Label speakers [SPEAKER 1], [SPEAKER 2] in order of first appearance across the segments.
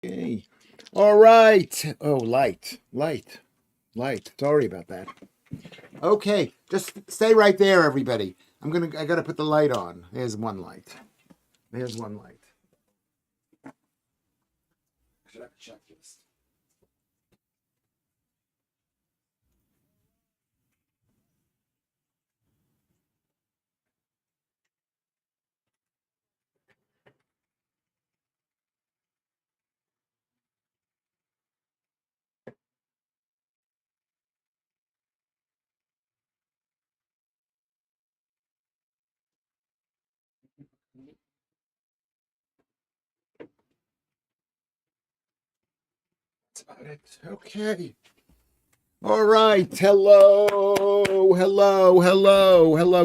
[SPEAKER 1] Okay. All right. Oh, light. Sorry about that. Okay, just stay right there, everybody. I gotta put the light on. There's one light. There's one light. Should have a checklist. That's about it. Okay. All right. Hello.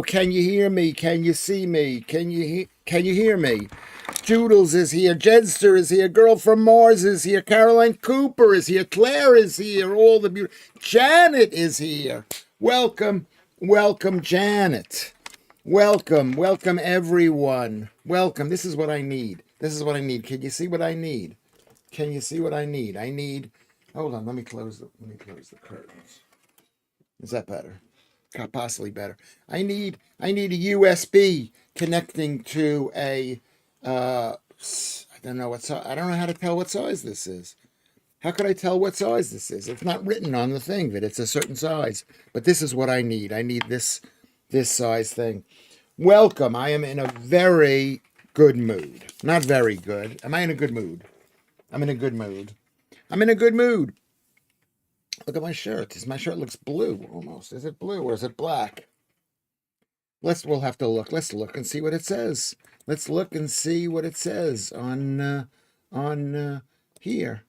[SPEAKER 1] Can you hear me? Can you see me? Can you hear me? Joodles is here. Jedster is here. Girl from Mars is here. Caroline Cooper is here. Claire is here. All the beautiful. Janet is here. Welcome, Janet. Welcome, everyone. Welcome. This is what I need. Can you see what I need? I need. Hold on. Let me close the curtains. Is that better? Possibly better. I need a USB connecting to a. I don't know I don't know how to tell what size this is. How could I tell what size this is? It's not written on the thing that it's a certain size. But this is what I need. I need this size thing. Welcome. I am in a very good mood. Not very good. Am I in a good mood? I'm in a good mood. Look at my shirt. My shirt looks blue almost. Is it blue or is it black? We'll have to look. Let's look and see what it says. Let's look and see what it says on here.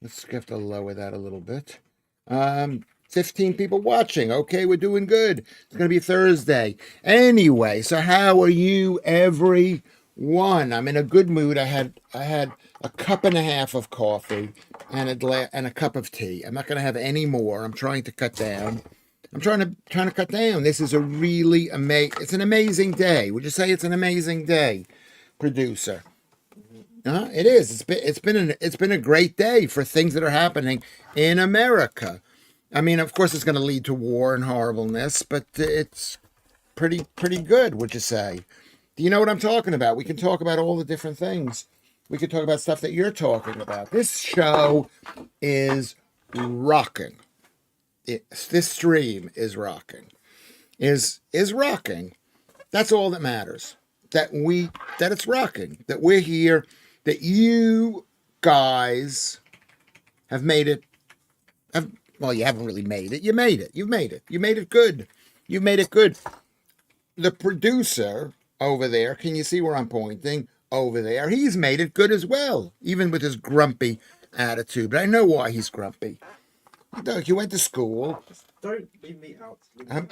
[SPEAKER 1] Let's have to lower that a little bit. 15 people watching. Okay, we're doing good. It's going to be Thursday. Anyway, so how are you, everyone? I'm in a good mood. I had a cup and a half of coffee and a cup of tea. I'm not going to have any more. I'm trying to cut down. Trying to cut down. This is a really it's an amazing day. Would you say it's an amazing day, producer? It is. It's been a great day for things that are happening in America. I mean, of course, it's going to lead to war and horribleness, but it's pretty good. Would you say? Do you know what I'm talking about? We can talk about all the different things. We could talk about stuff that you're talking about. This show is rocking. This stream is rocking. Is rocking. That's all that matters. That it's rocking. That we're here. That you guys have made it. Well, you haven't really made it. You made it. You've made it. You made it good. You made it good. The producer over there, can you see where I'm pointing? Over there, he's made it good as well, even with his grumpy attitude. But I know why he's grumpy. Doug, you went to school.
[SPEAKER 2] Just don't leave me out.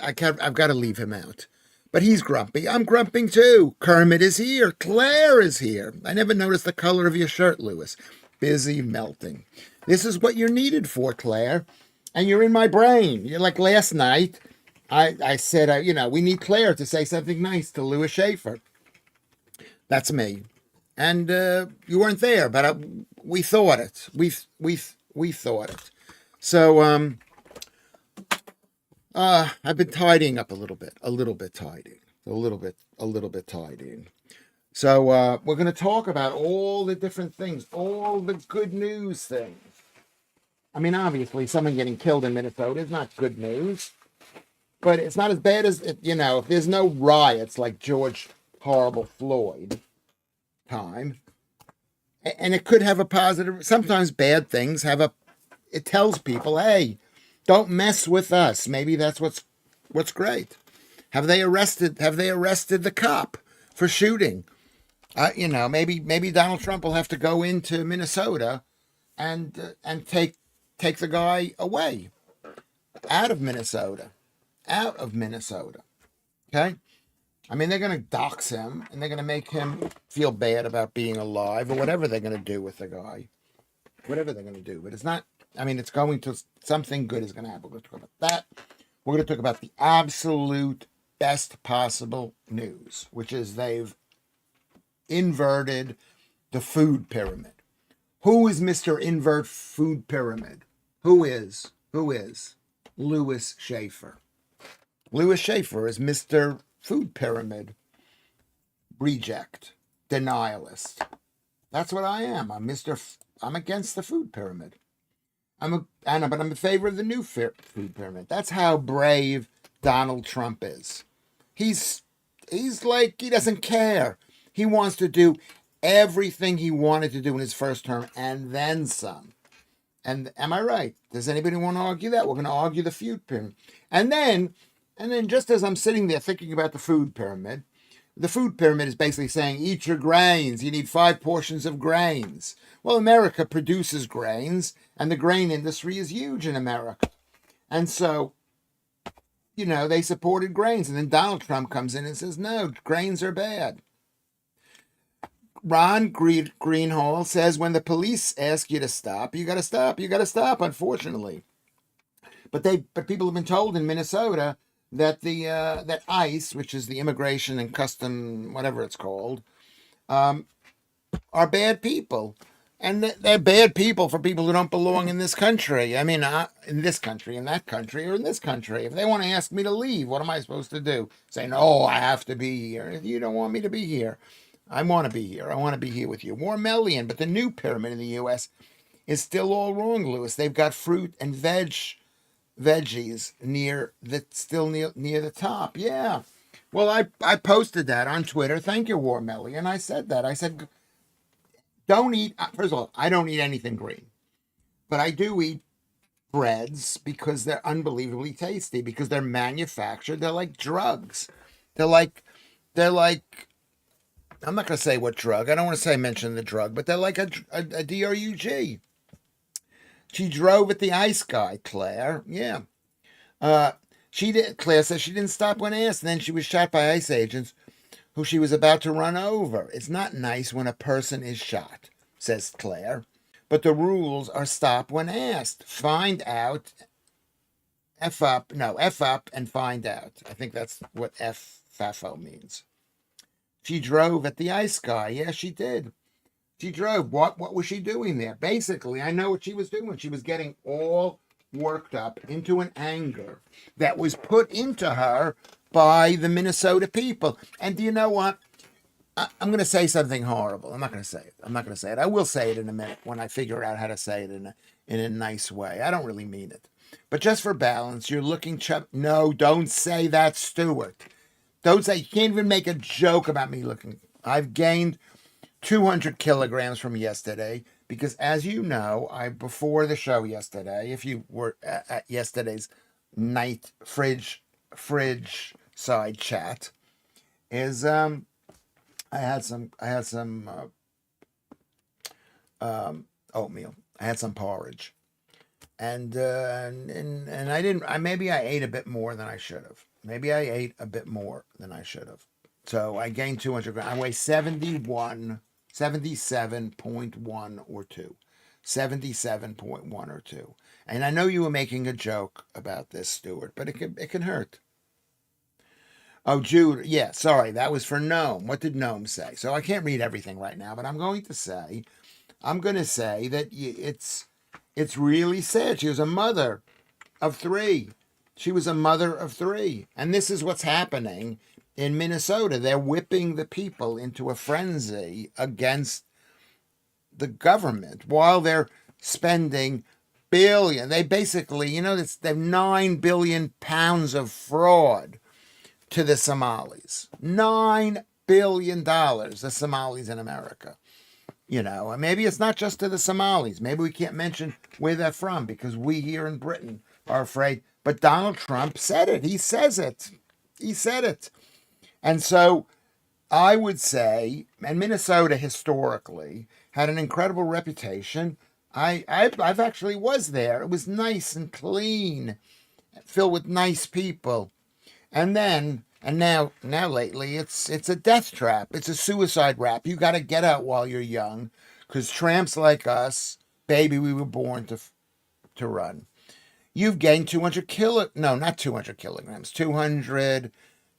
[SPEAKER 1] I've got to leave him out. But he's grumpy. I'm grumping too. Kermit is here. Claire is here. I never noticed the color of your shirt, Lewis. Busy melting. This is what you're needed for, Claire. And you're in my brain. You're like last night. I said, we need Claire to say something nice to Lewis Schaffer. That's me. And you weren't there, but we thought it. We thought it. So I've been tidying up a little bit tidying. So we're going to talk about all the different things, all the good news things. I mean, obviously, someone getting killed in Minnesota is not good news, but it's not as bad as, if there's no riots like George Horrible Floyd time, and it could have a positive, sometimes bad things it tells people, hey, don't mess with us. Maybe that's what's great. Have they arrested the cop for shooting? Maybe Donald Trump will have to go into Minnesota and take the guy away out of Minnesota. Okay? I mean, they're going to dox him and they're going to make him feel bad about being alive or whatever they're going to do with the guy. Whatever they're going to do. But it's not, it's going to, something good is going to happen. We're going to talk about that. We're going to talk about the absolute best possible news, which is they've inverted the food pyramid. Who is Mr. Invert Food Pyramid? Who is? Who is? Lewis Schaffer. Lewis Schaffer is Mr. Food Pyramid reject, denialist. That's what I am. I'm against the food pyramid. But I'm in favor of the new food pyramid. That's how brave Donald Trump is. He's like he doesn't care. He wants to do everything he wanted to do in his first term and then some. And am I right? Does anybody want to argue that? We're going to argue the food pyramid. And then just as I'm sitting there thinking about the food pyramid is basically saying eat your grains. You need 5 portions of grains. Well, America produces grains, and the grain industry is huge in America. And so, they supported grains. And then Donald Trump comes in and says, no, grains are bad. Ron Greenhall says when the police ask you to stop, you got to stop. You got to stop, unfortunately. But people have been told in Minnesota that that ICE, which is the Immigration and Custom, whatever it's called, are bad people. And they're bad people for people who don't belong in this country. I mean, in this country, in that country, or in this country. If they want to ask me to leave, what am I supposed to do? Say, no, I have to be here. If you don't want me to be here, I want to be here. I want to be here with you. More Melian, but the new pyramid in the U.S. is still all wrong, Lewis. They've got fruit and veggies near the top. Yeah. Well, I posted that on Twitter. Thank you, War Melian. I said that. I said, don't eat. First of all, I don't eat anything green, but I do eat breads because they're unbelievably tasty because they're manufactured. They're like drugs. They're like. I'm not going to say what drug. I don't want to mention the drug, but they're like a drug. She drove at the ice guy, Claire. Yeah. Claire says she didn't stop when asked, and then she was shot by ICE agents who she was about to run over. It's not nice when a person is shot, says Claire. But the rules are stop when asked. Find out. F up and find out. I think that's what FAFO means. She drove at the ice guy. Yeah, she did. She drove. What was she doing there? Basically, I know what she was doing. She was getting all worked up into an anger that was put into her by the Minnesota people. And do you know what? I'm going to say something horrible. I'm not going to say it. I will say it in a minute when I figure out how to say it in a nice way. I don't really mean it. But just for balance, you're looking No, don't say that, Stuart. Don't say, you can't even make a joke about me looking. I've gained 200 kilograms from yesterday because, as you know, before the show yesterday, if you were at yesterday's night fridge side chat, is I had some oatmeal. I had some porridge, and I didn't. Maybe I ate a bit more than I should have. Maybe I ate a bit more than I should have. So I gained 200 grams. I weigh 77.1 or 2. 77.1 or 2. And I know you were making a joke about this, Stuart, but it can hurt. Oh, Jude, yeah, sorry, that was for Gnome. What did Gnome say? So I can't read everything right now, but I'm going to say that it's really sad. She was a mother of 3. She was a mother of 3. And this is what's happening in Minnesota. They're whipping the people into a frenzy against the government while they're spending billion. They basically, they've 9 billion pounds of fraud to the Somalis. $9 billion, the Somalis in America. And maybe it's not just to the Somalis. Maybe we can't mention where they're from because we here in Britain are afraid. But Donald Trump said it. He says it. He said it. And so I would say, and Minnesota historically had an incredible reputation. I've actually was there. It was nice and clean, filled with nice people. And now lately it's a death trap. It's a suicide rap. You got to get out while you're young, because tramps like us, baby, we were born to run. You've gained 200 kilograms, 200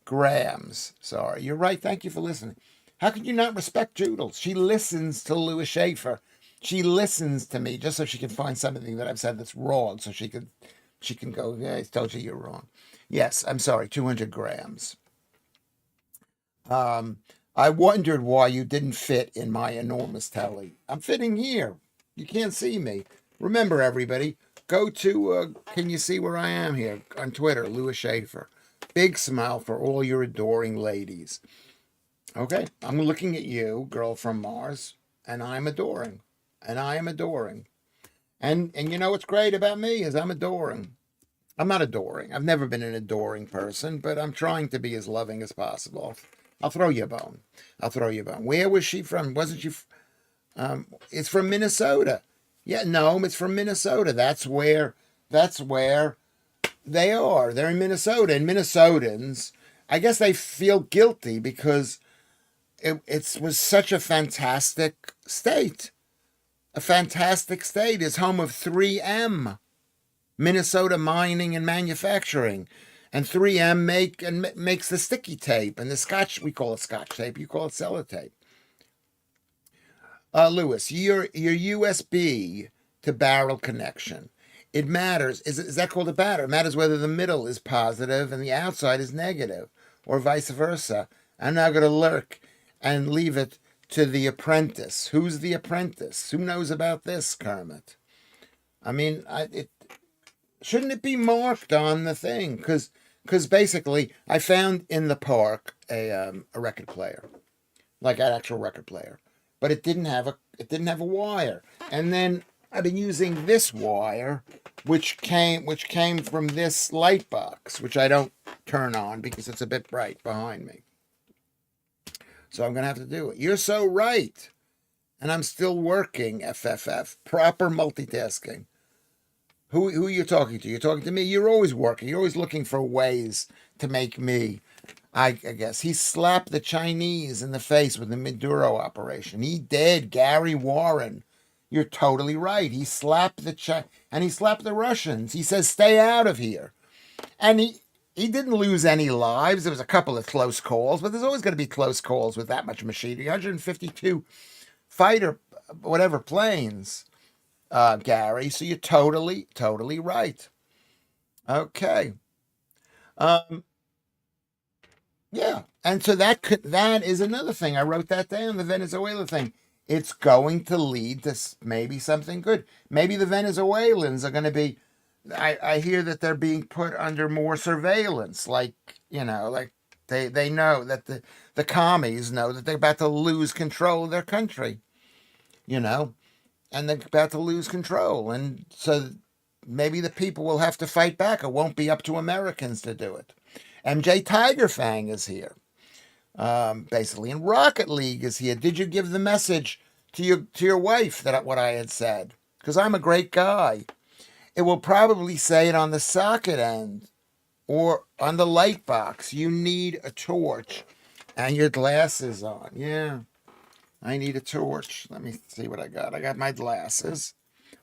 [SPEAKER 1] grams. Sorry, you're right. Thank you for listening. How can you not respect Joodles? She listens to Lewis Schaffer. She listens to me just so she can find something that I've said that's wrong, so she can go, yeah, I told you you're wrong. Yes, I'm sorry, 200 grams. Um, I wondered why you didn't fit in my enormous telly. I'm fitting here. You can't see me. Remember, everybody, go to, can you see where I am here? On Twitter, Lewis Schaffer. Big smile for all your adoring ladies. Okay, I'm looking at you, girl from Mars, and I'm adoring. And I am adoring. And you know what's great about me is I'm adoring. I'm not adoring. I've never been an adoring person, but I'm trying to be as loving as possible. I'll throw you a bone. I'll throw you a bone. Where was she from? Wasn't she? It's from Minnesota. Yeah, no, it's from Minnesota. That's where. That's where they are. They're in Minnesota, and Minnesotans, I guess they feel guilty because it was such a fantastic state. A fantastic state. It's home of 3M. Minnesota Mining and Manufacturing, and 3M makes the sticky tape and the scotch. We call it scotch tape. You call it sellotape. Lewis, your USB to barrel connection. It matters. Is that called a batter? It matters whether the middle is positive and the outside is negative, or vice versa. I'm now going to lurk and leave it to the apprentice. Who's the apprentice? Who knows about this, Kermit? I mean, shouldn't it be marked on the thing? Because basically, I found in the park a record player, like an actual record player, but it didn't have a wire. And then I've been using this wire, which came from this light box, which I don't turn on because it's a bit bright behind me. So I'm gonna have to do it. You're so right, and I'm still working. FFF, proper multitasking. Who are you talking to? You're talking to me. You're always working. You're always looking for ways to make me. I guess he slapped the Chinese in the face with the Maduro operation. He did. Gary Warren. You're totally right. He slapped and he slapped the Russians. He says, "Stay out of here." And he didn't lose any lives. There was a couple of close calls, but there's always going to be close calls with that much machinery. 152 fighter, whatever planes. Gary. So you're totally right. Okay. Um, yeah. And so that is another thing. I wrote that down, the Venezuela thing. It's going to lead to maybe something good. Maybe the Venezuelans are going to be. I hear that they're being put under more surveillance. Like like they know that the commies know that they're about to lose control of their country. You know, and they're about to lose control. And so maybe the people will have to fight back. It won't be up to Americans to do it. MJ Tiger Fang is here, basically, and Rocket League is here. Did you give the message to your wife that what I had said? Because I'm a great guy. It will probably say it on the socket end or on the light box. You need a torch and your glasses on. Yeah. I need a torch. Let me see what I got. I got my glasses.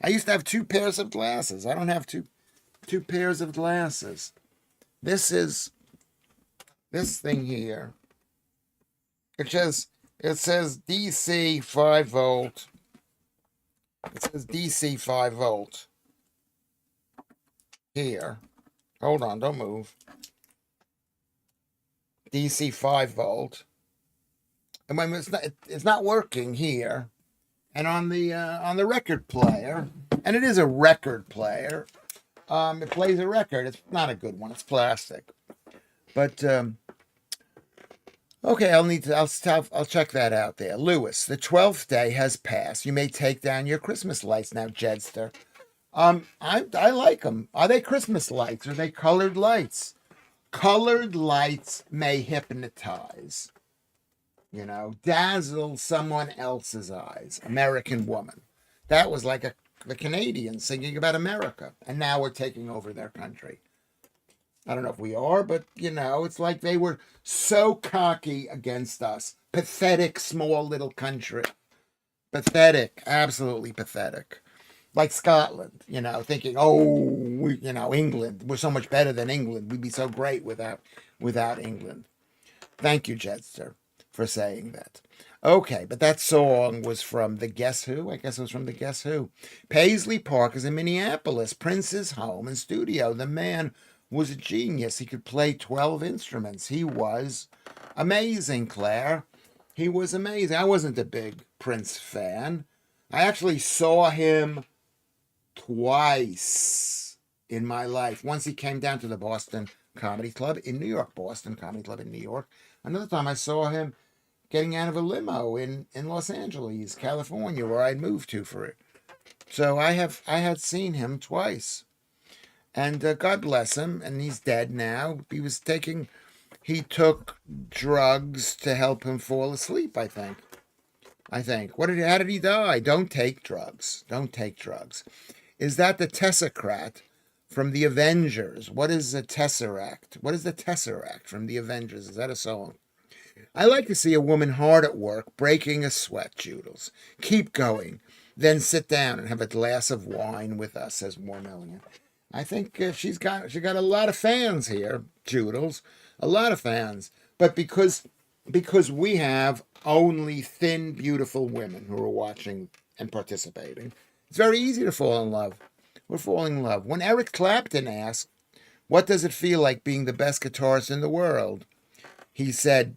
[SPEAKER 1] I used to have two pairs of glasses. I don't have two pairs of glasses. This is this thing here. It says DC 5 volt. It says DC 5 volt here. Hold on, don't move. DC 5 volt. And when it's not working here, and on the record player, and it is a record player. It plays a record. It's not a good one. It's plastic, but okay. I'll check that out there. Lewis, the 12th day has passed. You may take down your Christmas lights now, Jedster. I like them. Are they Christmas lights? Are they colored lights? Colored lights may hypnotize. Dazzle someone else's eyes. American woman. That was like the Canadians singing about America, and now we're taking over their country. I don't know if we are, but it's like they were so cocky against us. Pathetic, small little country. Pathetic, absolutely pathetic. Like Scotland, thinking, oh, England, we're so much better than England. We'd be so great without England. Thank you, Jedster. for saying that. Okay, but that song was from the Guess Who? I guess it was from the Guess Who. Paisley Park is in Minneapolis, Prince's home and studio. The man was a genius. He could play 12 instruments. He was amazing, Claire. He was amazing. I wasn't a big Prince fan. I actually saw him twice in my life. Once he came down to the Boston Comedy Club in New York, Boston Comedy Club in New York. Another time I saw him getting out of a limo in Los Angeles, California, where I'd moved to for it. So I had seen him twice. And God bless him, and he's dead now. He took drugs to help him fall asleep, I think. How did he die? Don't take drugs. Don't take drugs. Is that the Tesseract from the Avengers? What is a Tesseract? What is the Tesseract from the Avengers? Is that a song? I like to see a woman hard at work, breaking a sweat, Joodles. Keep going. Then sit down and have a glass of wine with us, says Warmillion. I think she got a lot of fans here, Joodles. A lot of fans. But because we have only thin, beautiful women who are watching and participating, it's very easy to fall in love. We're falling in love. When Eric Clapton asked, "What does it feel like being the best guitarist in the world?" He said,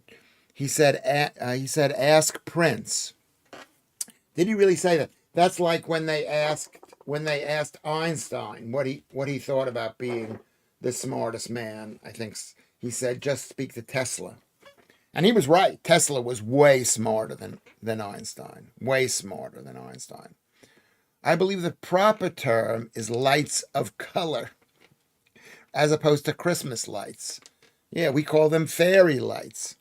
[SPEAKER 1] "Ask Prince." Did he really say that? That's like when they asked Einstein what he thought about being the smartest man. I think he said, "Just speak to Tesla." And he was right. Tesla was way smarter than Einstein. Way smarter than Einstein. I believe the proper term is lights of color, as opposed to Christmas lights. Yeah, we call them fairy lights.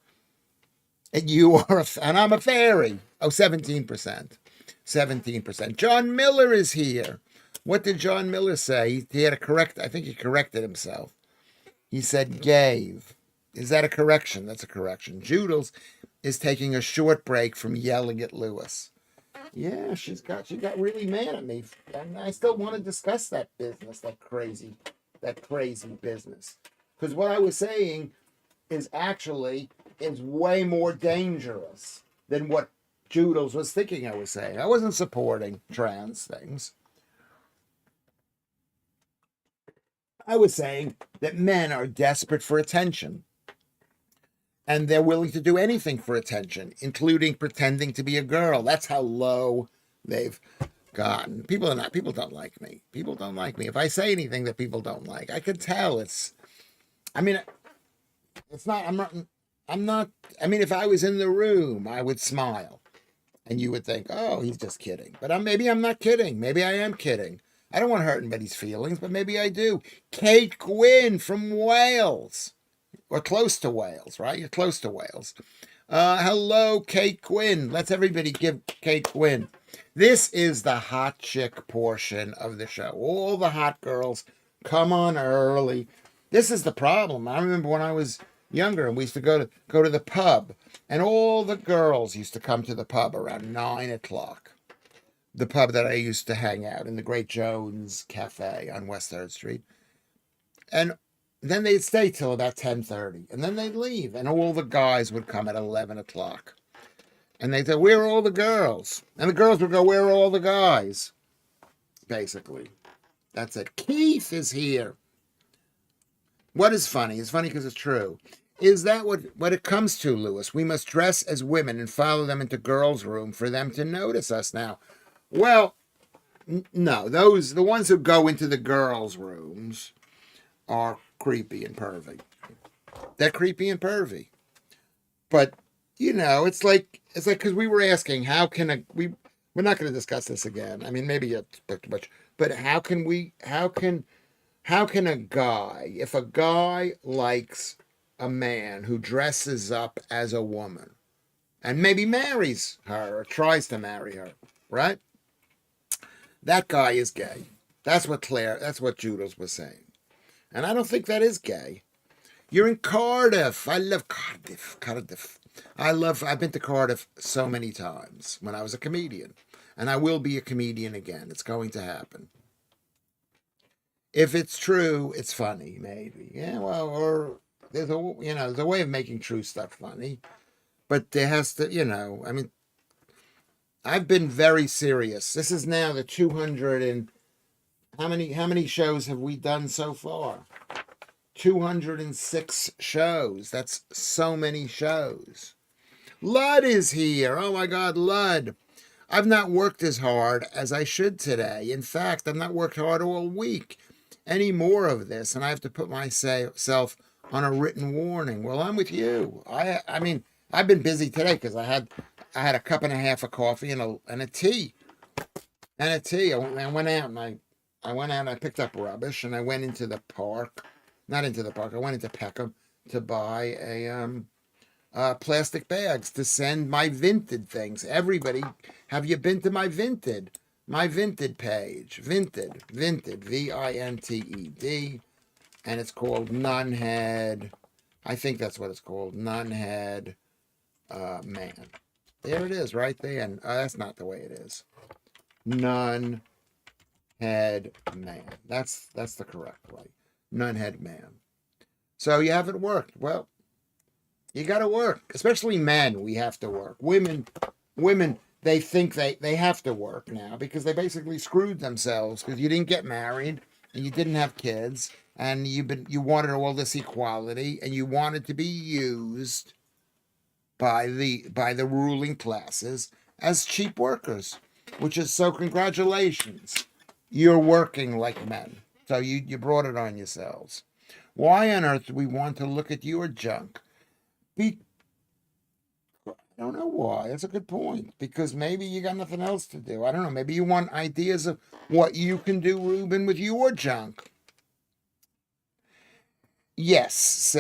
[SPEAKER 1] And and I'm a fairy. Oh, 17%. 17%. John Miller is here. What did John Miller say? He had I think he corrected himself. He said gave. Is that a correction? That's a correction. Joodles is taking a short break from yelling at Lewis. Yeah, she got really mad at me. And I still want to discuss that business, that crazy business. Because what I was saying is way more dangerous than what Joodles was thinking I was saying. I wasn't supporting trans things. I was saying that men are desperate for attention. And they're willing to do anything for attention, including pretending to be a girl. That's how low they've gotten. People don't like me. People don't like me. If I say anything that people don't like, I can tell it's not, I mean, if I was in the room, I would smile and you would think, oh, he's just kidding. But maybe I'm not kidding. Maybe I am kidding. I don't want to hurt anybody's feelings, but maybe I do. Kate Gwynn from Wales. Or close to Wales, right? You're close to Wales. Hello, Kate Gwynn. Let's everybody give Kate Gwynn. This is the hot chick portion of the show. All the hot girls come on early. This is the problem. I remember when I was younger and we used to go to the pub, and all the girls used to come to the pub around 9:00. The pub that I used to hang out in, the Great Jones Cafe on West 3rd Street. And then they'd stay till about 10:30, and then they'd leave, and all the guys would come at 11:00. And they'd say, "Where are all the girls?" And the girls would go, "Where are all the guys?" Basically. That's it. Keith is here. What is funny? It's funny because it's true. Is that what it comes to, Lewis? We must dress as women and follow them into girls' room for them to notice us now. Well, no. The ones who go into the girls' rooms are creepy and pervy. They're creepy and pervy. But, it's like because we were asking, how can we're not going to discuss this again. I mean, maybe it's too much, but how can a guy, if a guy likes a man who dresses up as a woman and maybe marries her or tries to marry her, right? That guy is gay. That's what Joodles was saying. And I don't think that is gay. You're in Cardiff. I love Cardiff. I've been to Cardiff so many times when I was a comedian. And I will be a comedian again. It's going to happen. If it's true, it's funny, maybe. Yeah, well, or there's a way of making true stuff funny. but there has to, I mean, I've been very serious. This is now the 200 and how many shows have we done so far? 206 shows. That's so many shows. Lud is here. Oh my God, Lud. I've not worked as hard as I should today. In fact, I've not worked hard all week. Any more of this, and I have to put myself on a written warning. Well, I'm with you. I mean, I've been busy today because I had a cup and a half of coffee and a tea. I went out and I picked up rubbish and I went into the park. Not into the park. I went into Peckham to buy plastic bags to send my Vinted things. Everybody, have you been to my Vinted? My Vinted page. Vinted. Vinted. And it's called Nunhead. I think that's what it's called. Nunhead Man. There it is, right there. And that's not the way it is. Nunhead Man. That's the correct way. Nunhead Man. So you haven't worked. Well, you got to work. Especially men, we have to work. Women, they think they have to work now because they basically screwed themselves because you didn't get married and you didn't have kids and you wanted all this equality and you wanted to be used by the ruling classes as cheap workers, which is so congratulations. You're working like men. So you brought it on yourselves. Why on earth do we want to look at your junk? I don't know why. That's a good point. Because maybe you got nothing else to do. I don't know. Maybe you want ideas of what you can do, Ruben, with your junk. Yes,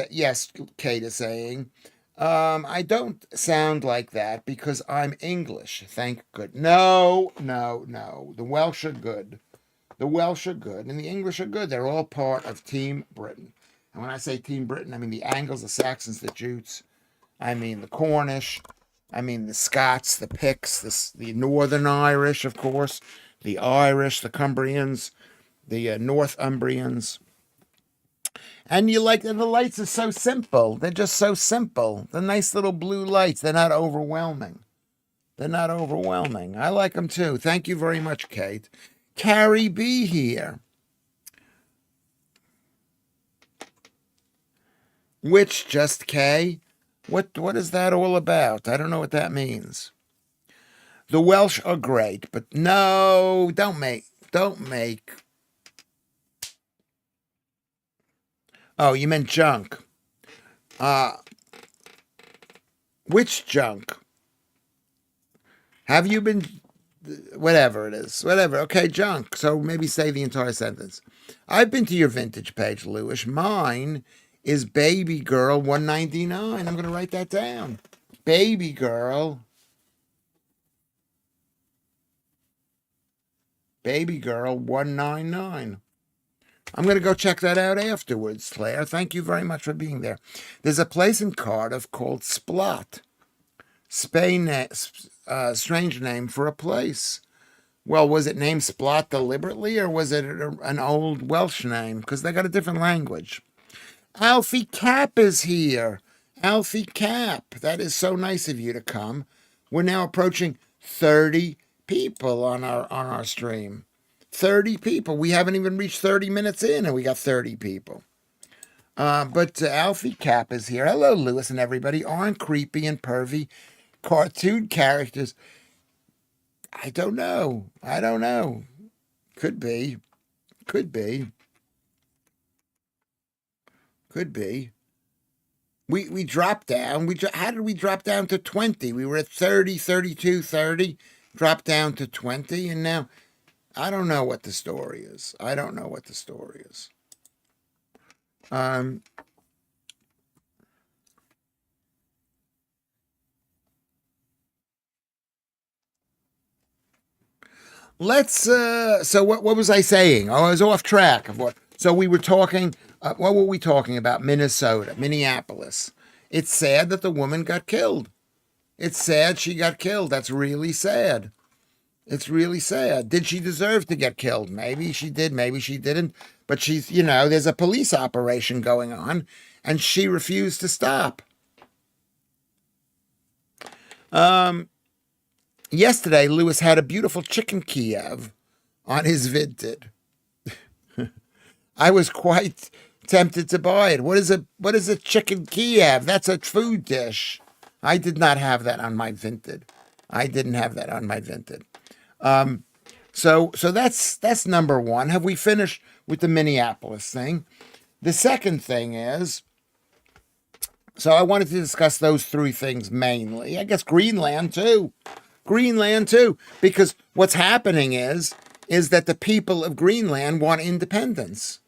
[SPEAKER 1] Kate is saying. I don't sound like that because I'm English. Thank good. No. The Welsh are good. The Welsh are good, and the English are good. They're all part of Team Britain. And when I say Team Britain, I mean the Angles, the Saxons, the Jutes. I mean the Cornish. I mean the Scots, the Picts, the Northern Irish, of course, the Irish, the Cumbrians, the Northumbrians. And you like the lights are so simple. They're just so simple. The nice little blue lights. They're not overwhelming. I like them too. Thank you very much, Kate. Carrie B here. Which just K? What is that all about? I don't know what that means. The Welsh are great, but no, don't make. Oh, you meant junk. Which junk? Have you been? Whatever it is. Whatever. Okay, junk. So maybe say the entire sentence. I've been to your vintage page, Lewis. Mine is Baby Girl 199. I'm going to write that down. Baby Girl 199. I'm going to go check that out afterwards, Claire. Thank you very much for being there. There's a place in Cardiff called Splot. Strange name for a place. Well, was it named Splot deliberately, or was it an old Welsh name? Because they got a different language. Alfie Cap is here. Alfie Cap. That is so nice of you to come. We're now approaching 30 people on our stream. 30 people. We haven't even reached 30 minutes in, and we got 30 people. But Alfie Cap is here. Hello, Lewis and everybody. Aren't creepy and pervy cartoon characters? I don't know. Could be. We dropped down. How did we drop down to 20? We were at 30, 32, 30, dropped down to 20, and now I don't know what the story is. So what was I saying? Oh, I was off track of what. So we were talking, what were we talking about? Minneapolis. It's sad that the woman got killed. It's sad she got killed. That's really sad. It's really sad. Did she deserve to get killed? Maybe she did, maybe she didn't. But there's a police operation going on, and she refused to stop. Yesterday, Lewis had a beautiful chicken Kiev on his Vinted. I was quite tempted to buy it. What is a chicken Kiev? That's a food dish. I did not have that on my Vinted. I didn't have that on my Vinted. So that's number one. Have we finished with the Minneapolis thing? The second thing is, so I wanted to discuss those three things mainly. I guess Greenland too. Greenland too. Because what's happening is that the people of Greenland want independence.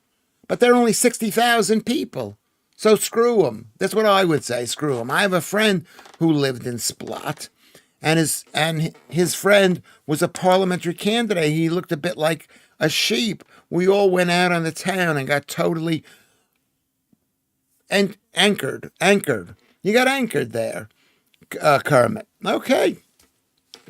[SPEAKER 1] But there are only 60,000 people. So screw them. That's what I would say. Screw them. I have a friend who lived in Splot, and his friend was a parliamentary candidate. He looked a bit like a sheep. We all went out on the town and got totally anchored. You got anchored there, Kermit. Okay.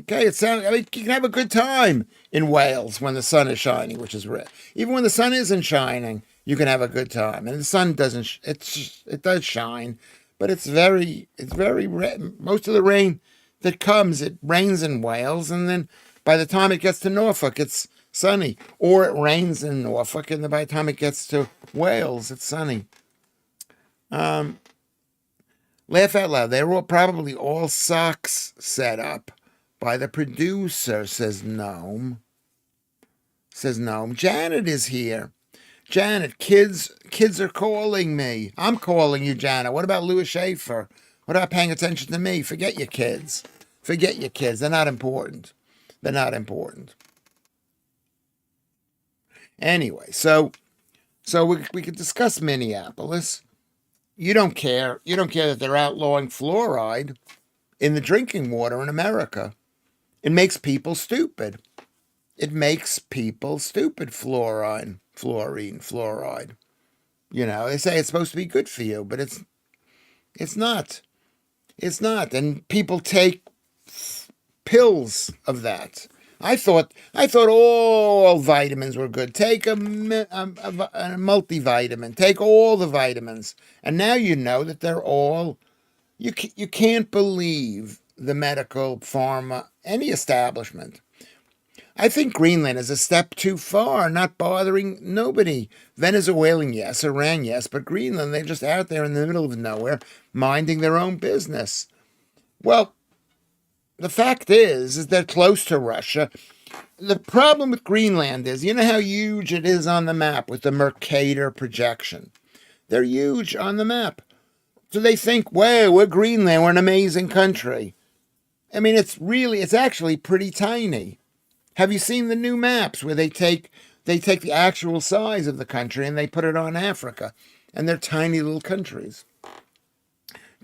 [SPEAKER 1] It sounds. I mean, you can have a good time in Wales when the sun is shining, which is rare. Even when the sun isn't shining, you can have a good time. And the sun doesn't. It does shine, but it's very rare. Most of the rain that comes, it rains in Wales, and then by the time it gets to Norfolk, it's sunny. Or it rains in Norfolk, and then by the time it gets to Wales, it's sunny. Laugh out loud. They were probably all socks set up by the producer, says Gnome. Janet is here. Janet, kids are calling me. I'm calling you, Janet. What about Lewis Schaffer? What about paying attention to me? Forget your kids. They're not important. Anyway, so we could discuss Minneapolis. You don't care that they're outlawing fluoride in the drinking water in America. It makes people stupid. Fluoride. You know, they say it's supposed to be good for you, but it's not. It's not. And people take pills of that. I thought all vitamins were good. Take a multivitamin. Take all the vitamins. And now you know that they're all... You can't believe the medical, pharma, any establishment. I think Greenland is a step too far, not bothering nobody. Venezuelan, yes. Iran, yes. But Greenland, they're just out there in the middle of nowhere, minding their own business. Well, the fact is they're close to Russia. The problem with Greenland is, you know how huge it is on the map with the Mercator projection? They're huge on the map. So they think, wow, we're Greenland, we're an amazing country. I mean, it's actually pretty tiny. Have you seen the new maps where they take the actual size of the country and they put it on Africa? And they're tiny little countries.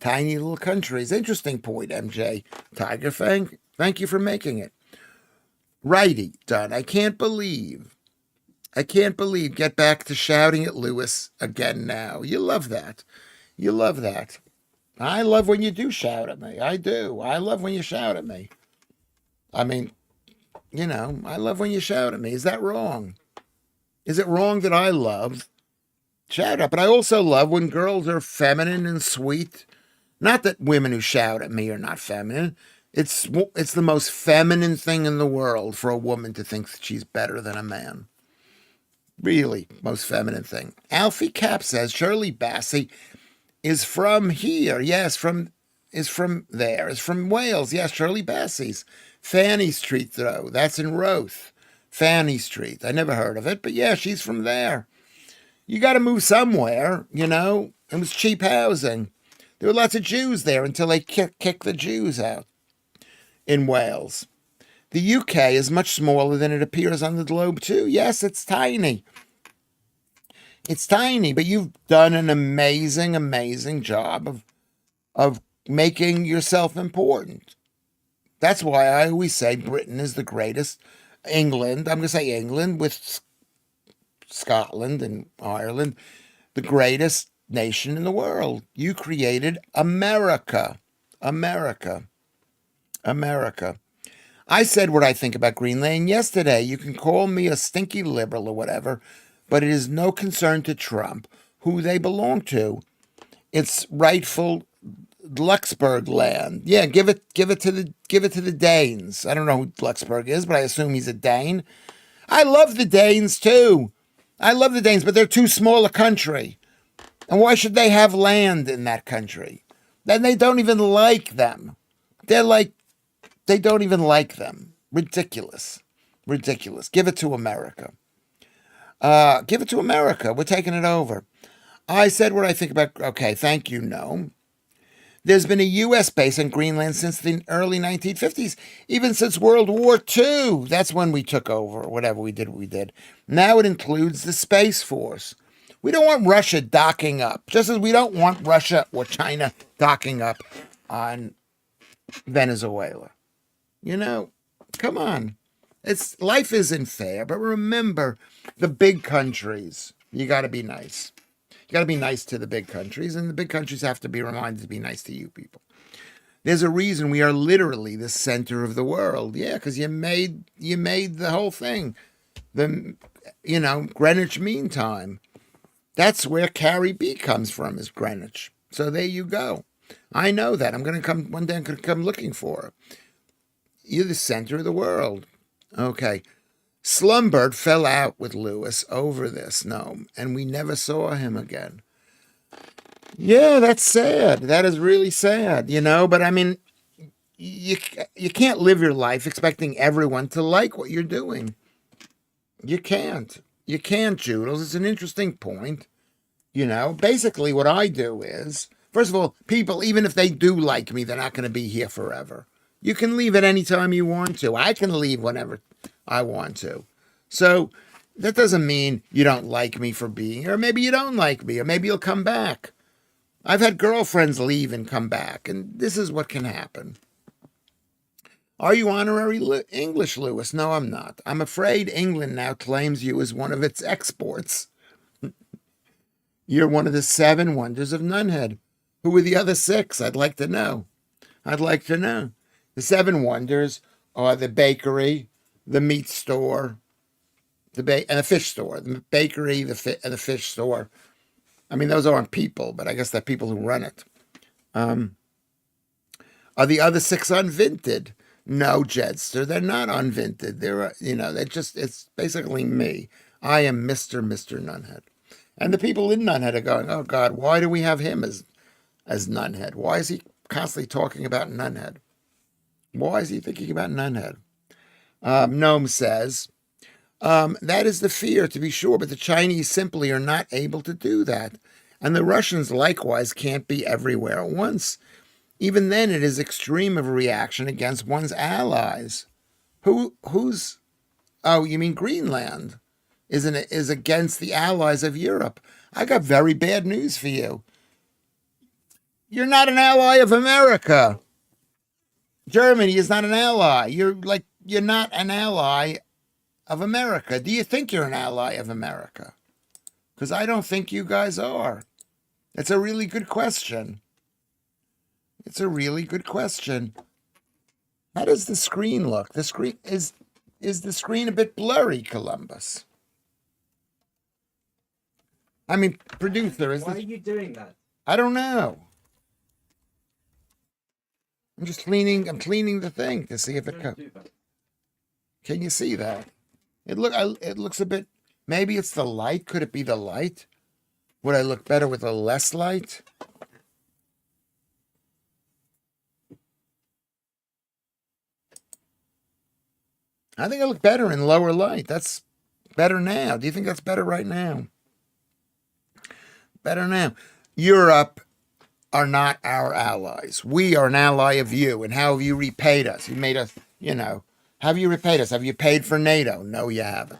[SPEAKER 1] Interesting point, MJ. Tiger Fang, thank you for making it. Righty, done. I can't believe. Get back to shouting at Lewis again now. You love that. I love when you do shout at me. I do. I love when you shout at me. I mean, you know, I love when you shout at me. Is that wrong? Is it wrong that I love shout out? But I also love when girls are feminine and sweet. Not that women who shout at me are not feminine. It's the most feminine thing in the world for a woman to think that she's better than a man. Really, most feminine thing. Alfie Cap says Shirley Bassey is from here. Yes, is from Wales. Yes, Shirley Bassey's. Fanny Street, though. That's in Roath. Fanny Street. I never heard of it, but yeah, she's from there. You got to move somewhere, you know. It was cheap housing. There were lots of Jews there until they kicked the Jews out in Wales. The UK is much smaller than it appears on the globe, too. Yes, it's tiny. It's tiny, but you've done an amazing, amazing job of making yourself important. That's why I always say Britain is the greatest. England, I'm going to say England with Scotland and Ireland, the greatest nation in the world. You created America. I said what I think about Greenland yesterday. You can call me a stinky liberal or whatever, but it is no concern to Trump who they belong to. It's rightful Luxembourg land. Yeah, give it to the Danes. I don't know who Luxembourg is, but I assume he's a Dane. I love the Danes too. I love the Danes, but they're too small a country. And why should they have land in that country? Then they don't even like them. They don't even like them. Ridiculous. Ridiculous. Give it to America. Give it to America. We're taking it over. I said what I think about. Okay, thank you. No. There's been a U.S. base in Greenland since the early 1950s, even since World War II. That's when we took over, whatever we did. Now it includes the Space Force. We don't want Russia docking up, just as we don't want Russia or China docking up on Venezuela. You know, come on. Life isn't fair, but remember the big countries. You got to be nice. You got to be nice to the big countries, and the big countries have to be reminded to be nice to you people. There's a reason we are literally the center of the world. Yeah, because you made the whole thing. Greenwich Mean Time. That's where Carrie B comes from, is Greenwich. So there you go. I know that. I'm going to come one day. I'm going to come looking for her. You're the center of the world. Okay. Slumbird fell out with Lewis over this gnome, and we never saw him again. Yeah, that's sad. That is really sad, but I mean, you can't live your life expecting everyone to like what you're doing. You can't. You can't, Joodles. It's an interesting point. Basically what I do is, first of all, people, even if they do like me, they're not going to be here forever. You can leave at any time you want to. I can leave whenever I want to. So that doesn't mean you don't like me for being here. Or maybe you don't like me, or maybe you'll come back. I've had girlfriends leave and come back, and this is what can happen. Are you honorary English, Lewis? No, I'm not. I'm afraid England now claims you as one of its exports. You're one of the 7 wonders of Nunhead. Who are the other 6? I'd like to know. The 7 wonders are the bakery, the meat store, and the fish store. The bakery, and the fish store. I mean, those aren't people, but I guess they're people who run it. Are the other 6 unvinted? No, Jedster, they're not unvinted. It's basically me. I am Mr. Nunhead. And the people in Nunhead are going, oh God, why do we have him as Nunhead? Why is he constantly talking about Nunhead? Why is he thinking about Nunhead? Gnome says, that is the fear, to be sure, but the Chinese simply are not able to do that. And the Russians likewise can't be everywhere at once. Even then, it is extreme of a reaction against one's allies. Who's? Oh, you mean Greenland? Is against the allies of Europe. I got very bad news for you. You're not an ally of America. Germany is not an ally. You're not an ally of America. Do you think you're an ally of America? Because I don't think you guys are. It's a really good question. How does the screen look? The screen is the screen a bit blurry, Columbus? I mean, producer,
[SPEAKER 2] Why are you doing that?
[SPEAKER 1] I don't know. I'm cleaning the thing to see if it comes. Can you see that? It looks a bit. Maybe it's the light. Could it be the light? Would I look better with a less light? I think I look better in lower light. That's better now. Do you think that's better right now? Better now. Europe are not our allies. We are an ally of you. And how have you repaid us? You made us, have you repaid us? Have you paid for NATO? No, you haven't.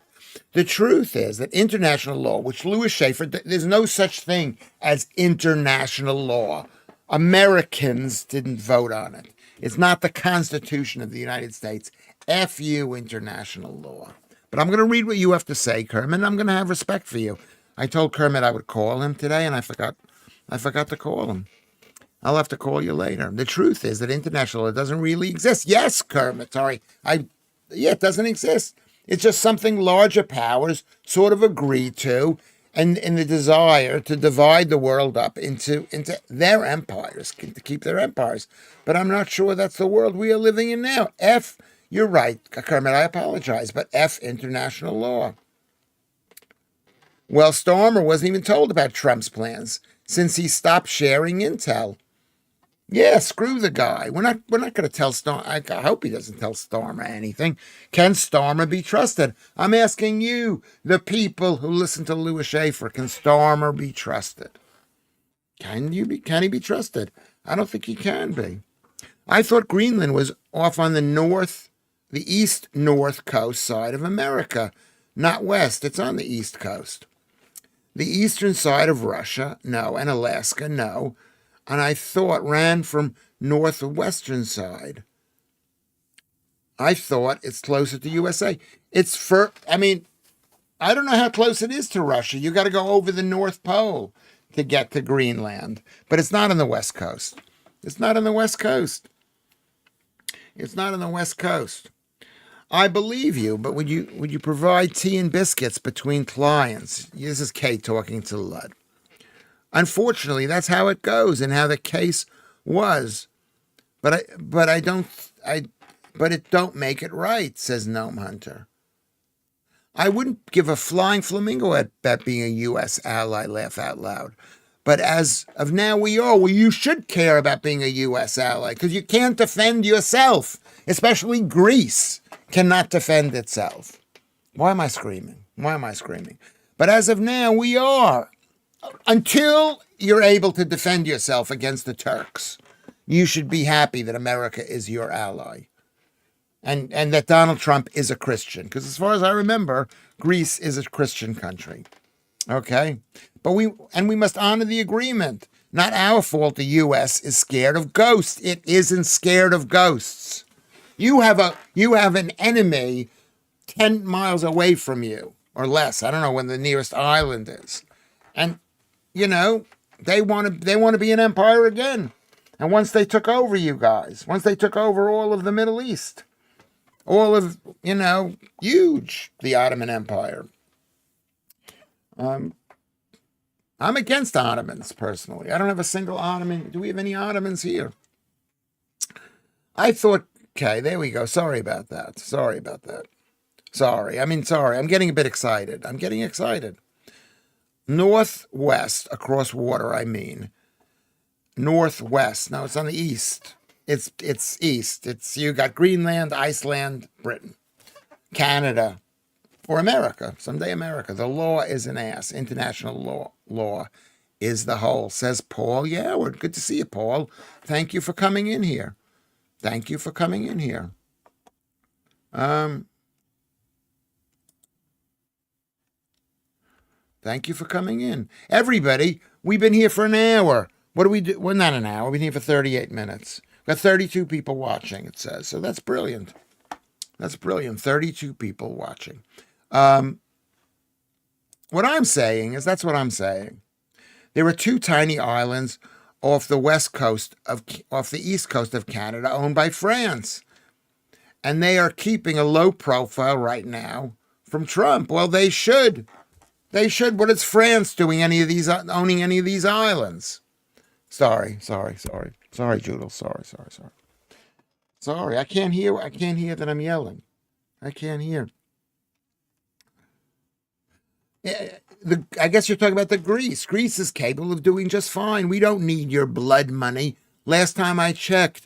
[SPEAKER 1] The truth is that international law, which Lewis Schaffer, there's no such thing as international law. Americans didn't vote on it. It's not the Constitution of the United States. F you, international law. But I'm going to read what you have to say, Kermit, and I'm going to have respect for you. I told Kermit I would call him today, and I forgot to call him. I'll have to call you later. The truth is that international law doesn't really exist. Yes, Kermit, sorry. It doesn't exist. It's just something larger powers sort of agree to, and in the desire to divide the world up into their empires, to keep their empires. But I'm not sure that's the world we are living in now. You're right, Kermit, I apologize, but F international law. Well, Stormer wasn't even told about Trump's plans since he stopped sharing intel. Yeah, screw the guy. We're not going to tell Stormer. I hope he doesn't tell Stormer anything. Can Stormer be trusted? I'm asking you, the people who listen to Lewis Schaffer. Can Stormer be trusted? Can he be trusted? I don't think he can be. I thought Greenland was off on the east north coast side of America, not west. It's on the east coast. The eastern side of Russia, no, and Alaska, no. And I thought ran from northwestern side. I thought it's closer to USA. I don't know how close it is to Russia. You got to go over the North Pole to get to Greenland. But it's not on the West Coast. It's not on the West Coast. It's not on the West Coast. I believe you, but would you provide tea and biscuits between clients? This is Kate talking to Lud. Unfortunately, that's how it goes and how the case was. But it don't make it right, says Gnome Hunter. I wouldn't give a flying flamingo at being a U.S. ally, laugh out loud. But as of now we are, well, you should care about being a U.S. ally because you can't defend yourself, especially Greece cannot defend itself. Why am I screaming? But as of now, we are. Until you're able to defend yourself against the Turks, you should be happy that America is your ally. And that Donald Trump is a Christian. Because as far as I remember, Greece is a Christian country. Okay? But we must honor the agreement. Not our fault the U.S. is scared of ghosts. It isn't scared of ghosts. You have an enemy 10 miles away from you, or less. I don't know when the nearest island is. And, they want to be an empire again. And once they took over you guys, once they took over all of the Middle East, all of, huge, the Ottoman Empire. I'm against Ottomans, personally. I don't have a single Ottoman. Do we have any Ottomans here? I thought, okay, there we go. Sorry about that. Sorry. I'm getting a bit excited. Northwest, across water, Northwest. No, it's on the east. It's east. You got Greenland, Iceland, Britain, Canada, or America. Someday America. The law is an ass. International law is the whole, says Paul. Yeah, we're good to see you, Paul. Thank you for coming in here. Thank you for coming in. Everybody, we've been here for an hour. What do we do? Well, not an hour. We've been here for 38 minutes. We've got 32 people watching, it says. So that's brilliant. 32 people watching. What I'm saying is, that's what I'm saying. There are two tiny islands off the east coast of Canada owned by France. And they are keeping a low profile right now from Trump. Well, they should. What is France doing owning any of these islands? Sorry, Joodle. Sorry. I can't hear that I'm yelling. I can't hear. I guess you're talking about the Greece. Greece is capable of doing just fine. We don't need your blood money. Last time I checked,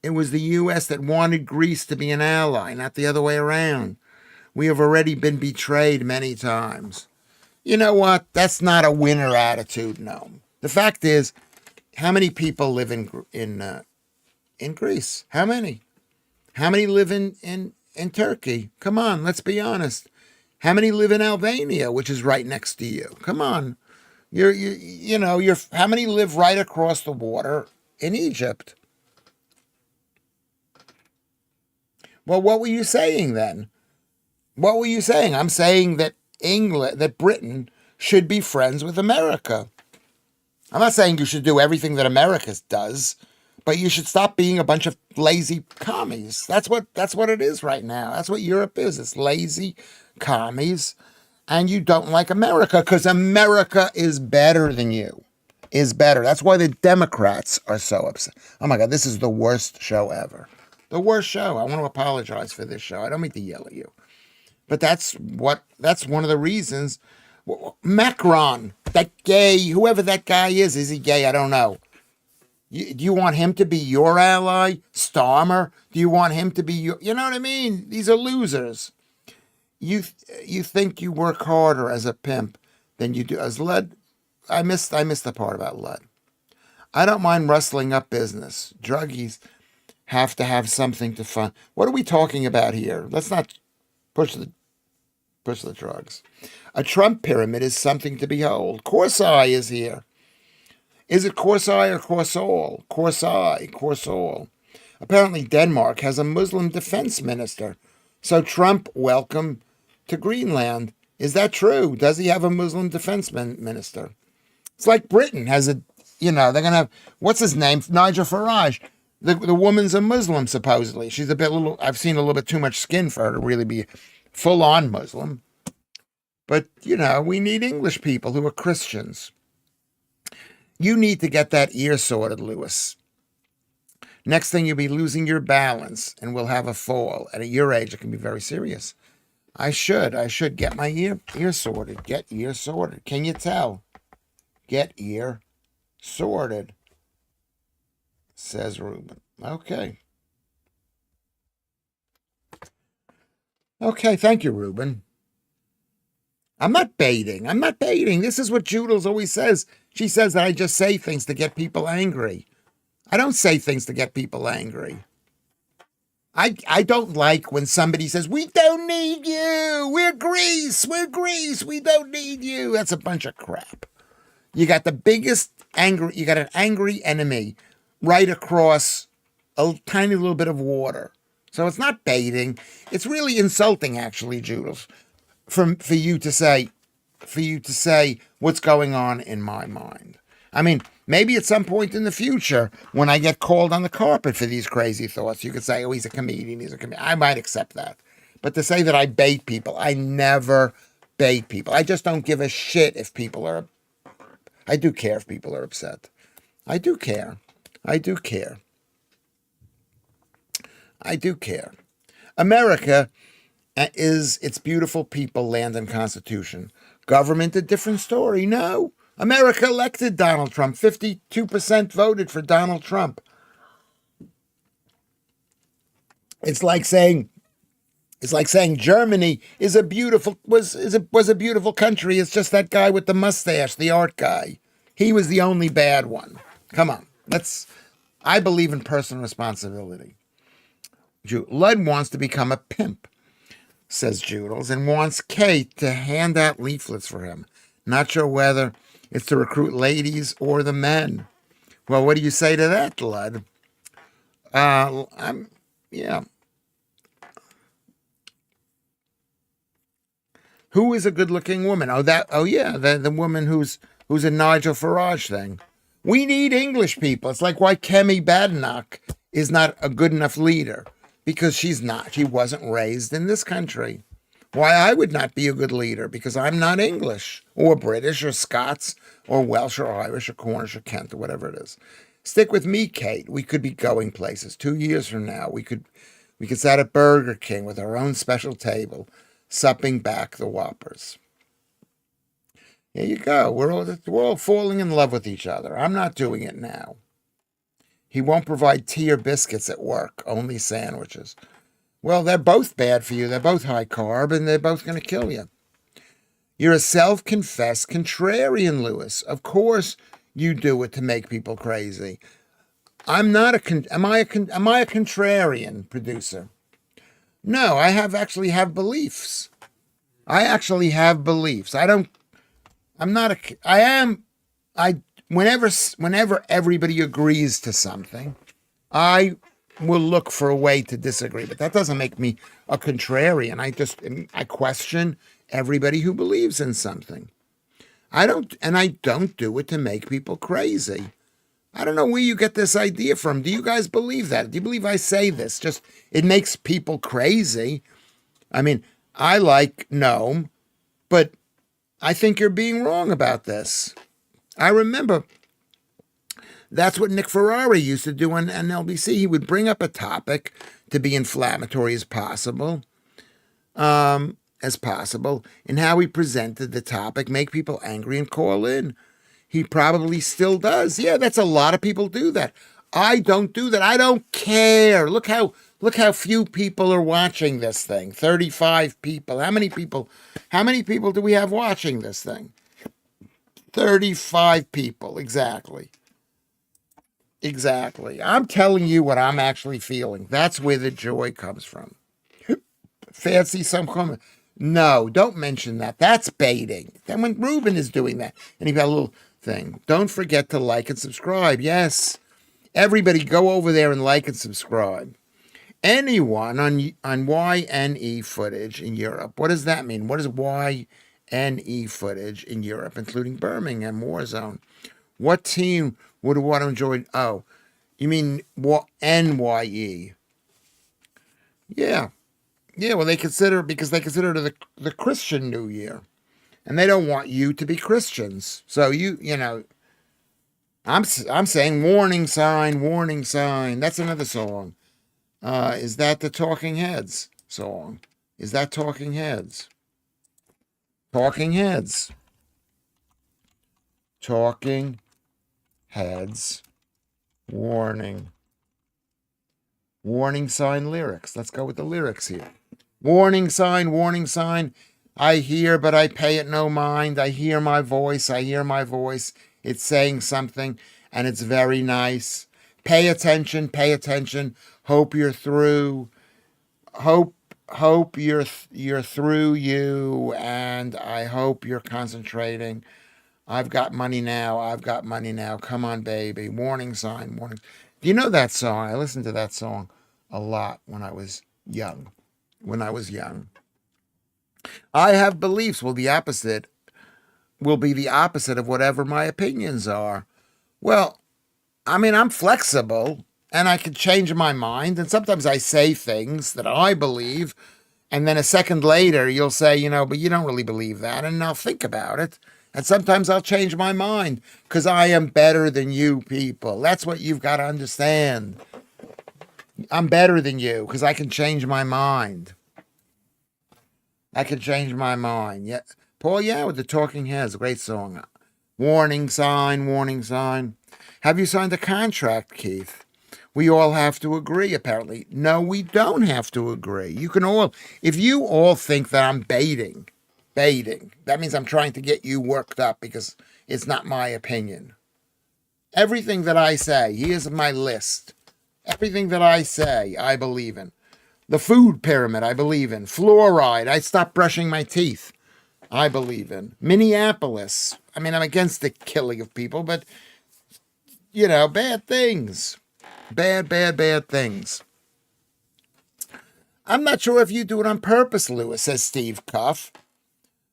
[SPEAKER 1] it was the U.S. that wanted Greece to be an ally, not the other way around. We have already been betrayed many times. You know what? That's not a winner attitude, no. The fact is, how many people live in Greece? How many? How many live in Turkey? Come on, let's be honest. How many live in Albania, which is right next to you? Come on. How many live right across the water in Egypt? Well, what were you saying then? What were you saying? I'm saying that Britain should be friends with America. I'm not saying you should do everything that America does, but you should stop being a bunch of lazy commies. That's what it is right now. That's what Europe is. It's lazy commies. And you don't like America because America is better than you. Is better. That's why the Democrats are so upset. Oh my God, this is the worst show ever. The worst show. I want to apologize for this show. I don't mean to yell at you. But that's one of the reasons. Macron, that gay, whoever that guy is he gay? I don't know. Do you want him to be your ally? Starmer? Do you want him to be your, you know what I mean? These are losers. You think you work harder as a pimp than you do as Lud. I missed the part about Lud. I don't mind rustling up business. Druggies have to have something to fund. What are we talking about here? Let's not push the drugs. A Trump pyramid is something to behold. Corsai is here. Is it Corsai or Corsol? Corsai, Corsol. Apparently Denmark has a Muslim defense minister. So Trump, welcome to Greenland. Is that true? Does he have a Muslim defense minister? It's like Britain has a, they're going to have, what's his name? Nigel Farage. The woman's a Muslim, supposedly. She's I've seen a little bit too much skin for her to really be full-on Muslim. But, we need English people who are Christians. You need to get that ear sorted, Lewis. Next thing you'll be losing your balance and will have a fall. And at your age, it can be very serious. I should get my ear sorted. Get ear sorted. Can you tell? Get ear sorted, says Ruben. Okay. Okay, thank you, Ruben. I'm not baiting. This is what Judels always says. She says that I just say things to get people angry. I don't say things to get people angry. I don't like when somebody says, we don't need you. We're Greece. We don't need you. That's a bunch of crap. You got you got an angry enemy right across a tiny little bit of water. So it's not baiting. It's really insulting, actually, Judith, for you to say what's going on in my mind. I mean, maybe at some point in the future, when I get called on the carpet for these crazy thoughts, you could say, oh, he's a comedian. I might accept that. But to say that I bait people, I never bait people. I just don't give a shit if people are... I do care if people are upset. I do care. America is its beautiful people, land, and constitution. Government, a different story. No. America elected Donald Trump. 52% voted for Donald Trump. It's like saying Germany was a beautiful country. It's just that guy with the mustache, the art guy. He was the only bad one. Come on. I believe in personal responsibility. Lud wants to become a pimp, says Judels, and wants Kate to hand out leaflets for him. Not sure whether it's to recruit ladies or the men. Well, what do you say to that, Lud? Yeah. Who is a good-looking woman? The woman who's a Nigel Farage thing. We need English people. It's like why Kemi Badenoch is not a good enough leader, because she's not. She wasn't raised in this country. Why I would not be a good leader, because I'm not English or British or Scots or Welsh or Irish or Cornish or Kent or whatever it is. Stick with me, Kate. We could be going places. 2 years from now, we could sit at Burger King with our own special table, supping back the Whoppers. There you go. We're all falling in love with each other. I'm not doing it now. He won't provide tea or biscuits at work, only sandwiches. Well, they're both bad for you. They're both high carb, and they're both going to kill you. You're a self-confessed contrarian, Lewis. Of course you do it to make people crazy. I'm not am I a contrarian, producer? No, I actually have beliefs. Whenever everybody agrees to something, I will look for a way to disagree, but that doesn't make me a contrarian. I question everybody who believes in something. I don't do it to make people crazy. I don't know where you get this idea from. Do you guys believe that? Do you believe I say this? Just, it makes people crazy. I mean, I like Noam, but I think you're being wrong about this. I remember that's what Nick Ferrari used to do on LBC. He would bring up a topic to be inflammatory as possible, and how he presented the topic, make people angry and call in. He probably still does. Yeah, that's a lot of people do that. I don't do that. I don't care. Look how few people are watching this thing. 35 people. How many people do we have watching this thing? 35 people. Exactly. I'm telling you what I'm actually feeling. That's where the joy comes from. Fancy some comment. No, don't mention that. That's baiting. Then when Ruben is doing that, and he got a little thing. Don't forget to like and subscribe. Yes. Everybody go over there and like and subscribe. Anyone on YNE footage in Europe. What does that mean? What is YNE footage in Europe, including Birmingham Warzone? What team would want to enjoy? Oh, you mean what? NYE? Yeah. Well, they consider it the Christian New Year, and they don't want you to be Christians. So you know, I'm saying warning sign, warning sign. That's another song. Is that the Talking Heads song? Is that Talking Heads? Talking Heads. Talking Heads. Warning. Warning sign lyrics. Let's go with the lyrics here. Warning sign, warning sign. I hear, but I pay it no mind. I hear my voice. It's saying something, and it's very nice. Pay attention. Hope you're through. Hope you're through you, and I hope you're concentrating. I've got money now. Come on, baby. Warning sign, warning. Do you know that song? I listened to that song a lot when I was young. I have beliefs. Well, the opposite will be the opposite of whatever my opinions are. Well, I mean, I'm flexible and I can change my mind. And sometimes I say things that I believe. And then a second later, you'll say, but you don't really believe that. And I'll think about it. And sometimes I'll change my mind because I am better than you people. That's what you've got to understand. I'm better than you because I can change my mind. Yeah. Paul, with the Talking Heads, a great song. Warning sign, warning sign. Have you signed a contract, Keith? We all have to agree, apparently. No, we don't have to agree. If you all think that I'm baiting, that means I'm trying to get you worked up because it's not my opinion. Everything that I say, here's my list. Everything that I say, I believe in. The food pyramid, I believe in. Fluoride, I stopped brushing my teeth. I believe in. Minneapolis, I mean, I'm against the killing of people, but, bad things. Bad things. I'm not sure if you do it on purpose, Lewis, says Steve Cuff,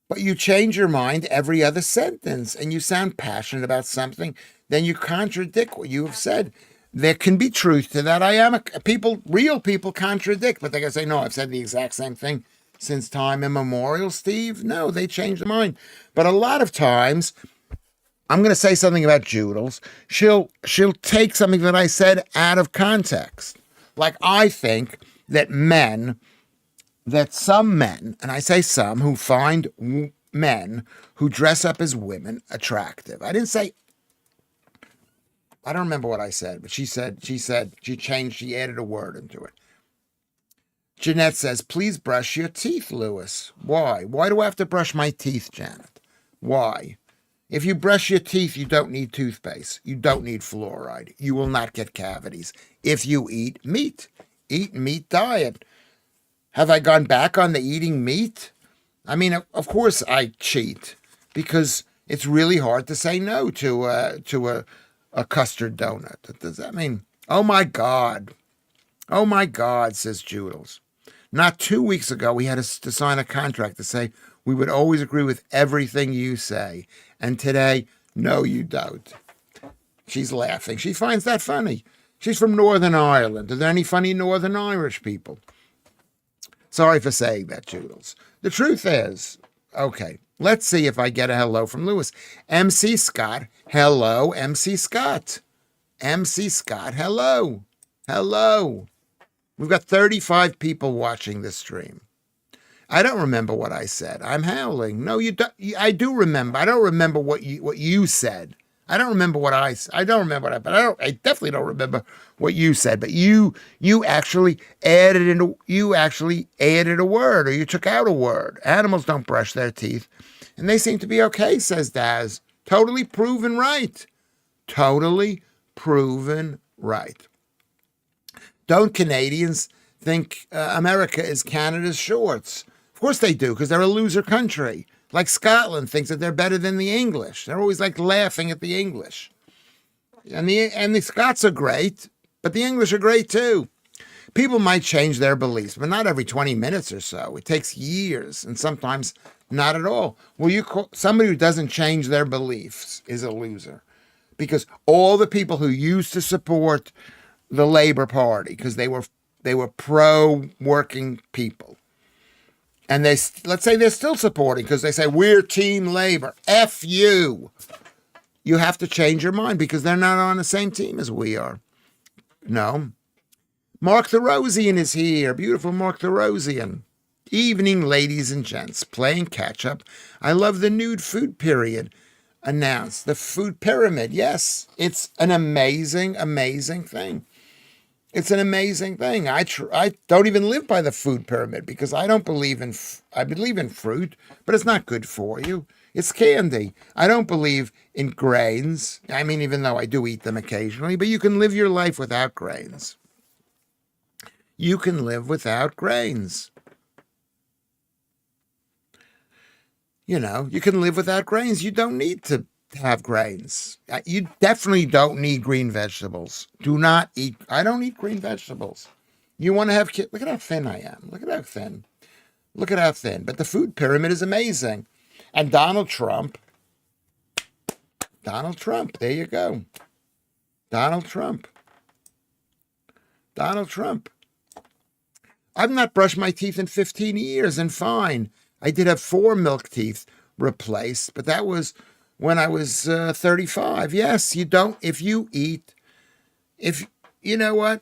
[SPEAKER 1] but you change your mind every other sentence and you sound passionate about something, then you contradict what you have said. There can be truth to that. Real people contradict, but they can say, no, I've said the exact same thing since time immemorial, Steve. No, they change their mind. But a lot of times, I'm going to say something about Joodles. She'll take something that I said out of context. Like I think that some men, and I say some, who find men who dress up as women attractive. I didn't say, I don't remember what I said, but she added a word into it. Jeanette says, please brush your teeth, Lewis. Why? Why do I have to brush my teeth, Janet? Why? If you brush your teeth, you don't need toothpaste. You don't need fluoride. You will not get cavities. If you eat meat diet. Have I gone back on the eating meat? I mean, of course I cheat because it's really hard to say no to a custard donut. Does that mean, oh my God, says Joodles. Not 2 weeks ago, we had to sign a contract to say we would always agree with everything you say. And today, no, you don't. She's laughing. She finds that funny. She's from Northern Ireland. Are there any funny Northern Irish people? Sorry for saying that, Joodles. The truth is, Okay, let's see if I get a hello from Lewis. MC Scott, hello, MC Scott. MC Scott, hello. Hello. We've got 35 people watching this stream. I don't remember what I said. I'm howling. No, you don't. I do remember. I don't remember what you said. I don't remember what I don't remember what I definitely don't remember what you said. But you actually added a word, or you took out a word. Animals don't brush their teeth, and they seem to be okay, says Daz. Totally proven right. Totally proven right. Don't Canadians think America is Canada's shorts? Of course they do, because they're a loser country. Like Scotland thinks that they're better than the English. They're always like laughing at the English. And the Scots are great, but the English are great too. People might change their beliefs, but not every 20 minutes or so. It takes years, and sometimes not at all. Well, somebody who doesn't change their beliefs is a loser, because all the people who used to support the Labor Party, because they were pro-working people, and let's say they're still supporting because they say we're Team Labor. F you. You have to change your mind because they're not on the same team as we are. No. Mark the Rosian is here. Beautiful Mark the Rosian. Evening, ladies and gents. Playing catch up. I love the nude food period announced. The food pyramid. Yes, it's an amazing, amazing thing. It's an amazing thing. I don't even live by the food pyramid because I don't believe in. I believe in fruit, but it's not good for you. It's candy. I don't believe in grains. I mean, even though I do eat them occasionally, but you can live your life without grains. You can live without grains. You know, you can live without grains. You don't need to have grains. You definitely don't need green vegetables. Do not eat. I don't eat green vegetables. You want to have kids. Look at how thin I am. Look at how thin. Look at how thin. But the food pyramid is amazing. And Donald Trump. There you go. Donald Trump. I've not brushed my teeth in 15 years, and fine. I did have 4 milk teeth replaced, but that was when I was 35. Yes, you don't, if you know what?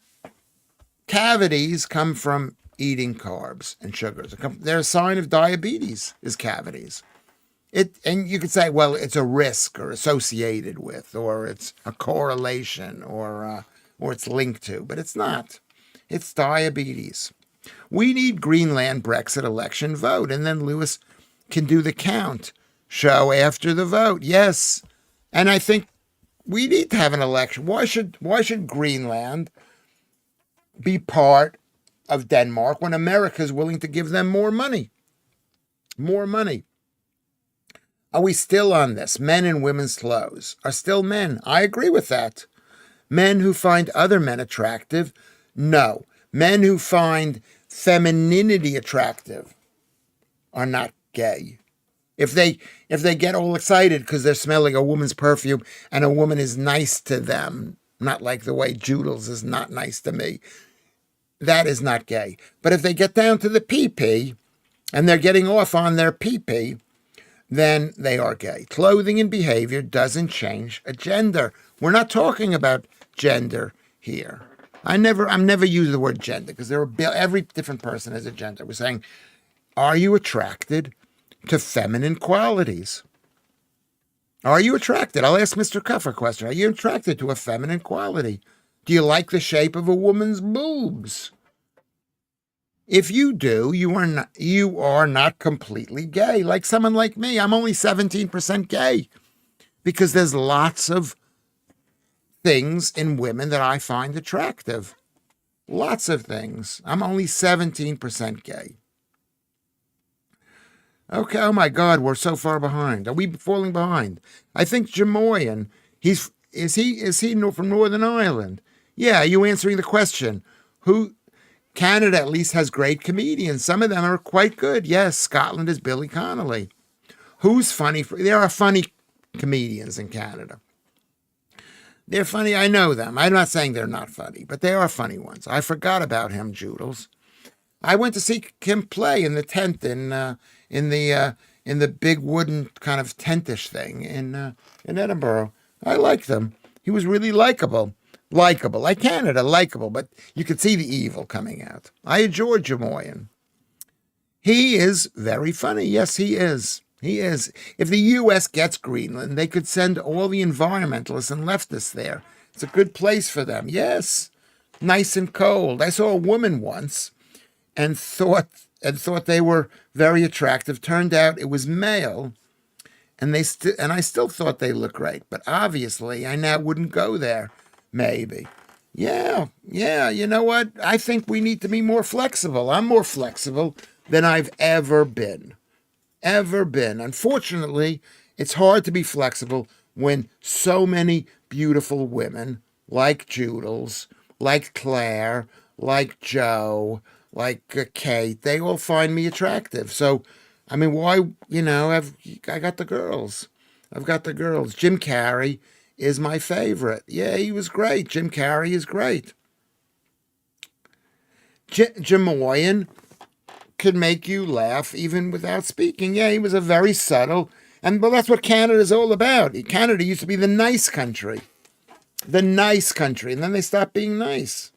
[SPEAKER 1] Cavities come from eating carbs and sugars. They're a sign of diabetes, is cavities. And you could say, well, it's a risk or associated with, or it's a correlation, or it's linked to, but it's not. It's diabetes. We need Greenland Brexit election vote, and then Lewis can do the count show after the vote. Yes, and I think we need to have an election. Why should Greenland be part of Denmark when America is willing to give them more money? More money. Are we still on this? Men in women's clothes are still men. I agree with that. Men who find other men attractive, no. Men who find femininity attractive are not gay. If they get all excited because they're smelling a woman's perfume and a woman is nice to them, not like the way Joodles is not nice to me, that is not gay. But if they get down to the pee-pee and they're getting off on their pee-pee, then they are gay. Clothing and behavior doesn't change a gender. We're not talking about gender here. I'm never using the word gender because every different person has a gender. We're saying, are you attracted to feminine qualities? Are you attracted? I'll ask Mr. Cuff a question. Are you attracted to a feminine quality? Do you like the shape of a woman's boobs? If you do, you are not completely gay. Like someone like me, I'm only 17% gay because there's lots of things in women that I find attractive. Lots of things. I'm only 17% gay. Okay, oh my God, we're so far behind. Are we falling behind? I think Jamoyan, is he from Northern Ireland? Yeah, are you answering the question? Canada at least has great comedians. Some of them are quite good. Yes, Scotland is Billy Connolly. Who's funny? There are funny comedians in Canada. They're funny. I know them. I'm not saying they're not funny, but they are funny ones. I forgot about him, Joodles. I went to see him play in the tent in in the big wooden kind of tentish thing in Edinburgh. I liked him. He was really likable. Likable. Like Canada, likable, but you could see the evil coming out. I adore Jamoyan. He is very funny. Yes, he is. He is. If the U.S. gets Greenland, they could send all the environmentalists and leftists there. It's a good place for them. Yes. Nice and cold. I saw a woman once and thought they were very attractive. Turned out it was male, and I still thought they looked great. But obviously, I now wouldn't go there. Maybe. Yeah. You know what? I think we need to be more flexible. I'm more flexible than I've ever been. Unfortunately, it's hard to be flexible when so many beautiful women, like Judels, like Claire, like Joe, like Kate, they all find me attractive. So, I mean, why, I got the girls. I've got the girls. Jim Carrey is my favorite. Yeah, he was great. Jim Carrey is great. Jamoyan could make you laugh even without speaking. Yeah, he was a very subtle, and well, that's what Canada's all about. Canada used to be the nice country, and then they stopped being nice.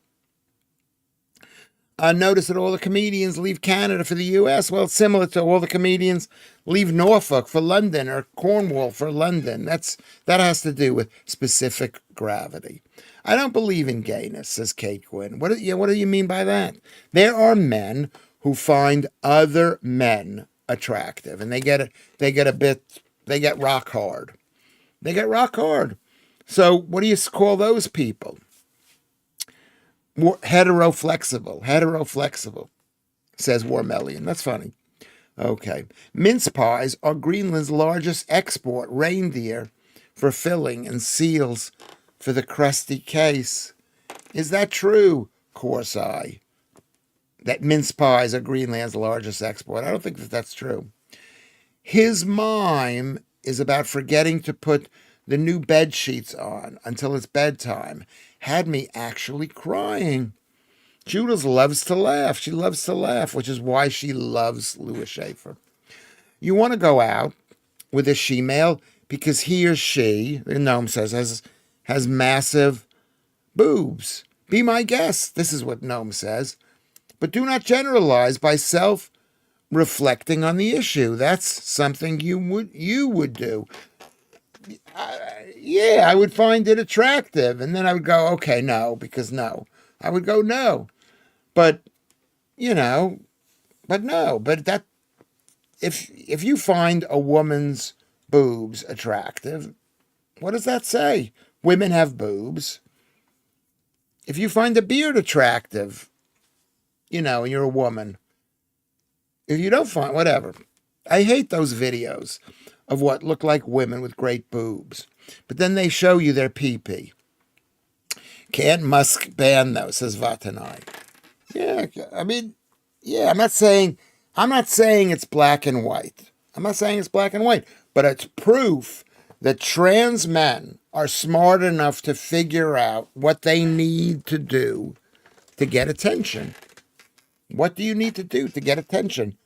[SPEAKER 1] Notice that all the comedians leave Canada for the U.S. Well, it's similar to all the comedians leave Norfolk for London or Cornwall for London. That has to do with specific gravity. I don't believe in gayness, says Kate Quinn. What do you mean by that? There are men who find other men attractive, and they get rock hard. They get rock hard. So what do you call those people? More heteroflexible, says Warmelian. That's funny. Okay. Mince pies are Greenland's largest export. Reindeer for filling and seals for the crusty case. Is that true, Corsai? That mince pies are Greenland's largest export? I don't think that's true. His mime is about forgetting to put the new bed sheets on until it's bedtime. Had me actually crying. Judith loves to laugh. She loves to laugh, which is why she loves Lewis Schaffer. You want to go out with a she-male because he or she, the gnome says, has massive boobs. Be my guest. This is what gnome says. But do not generalize by self-reflecting on the issue. That's something you would do. I would find it attractive. And then I would go, okay, no, because no. I would go, no. But that, if you find a woman's boobs attractive, what does that say? Women have boobs. If you find a beard attractive, and you're a woman, if you don't find, whatever. I hate those videos of what look like women with great boobs. But then they show you their pee-pee. Can't Musk ban those, says Vatanai. Yeah, I mean, I'm not saying it's black and white. But it's proof that trans men are smart enough to figure out what they need to do to get attention. What do you need to do to get attention?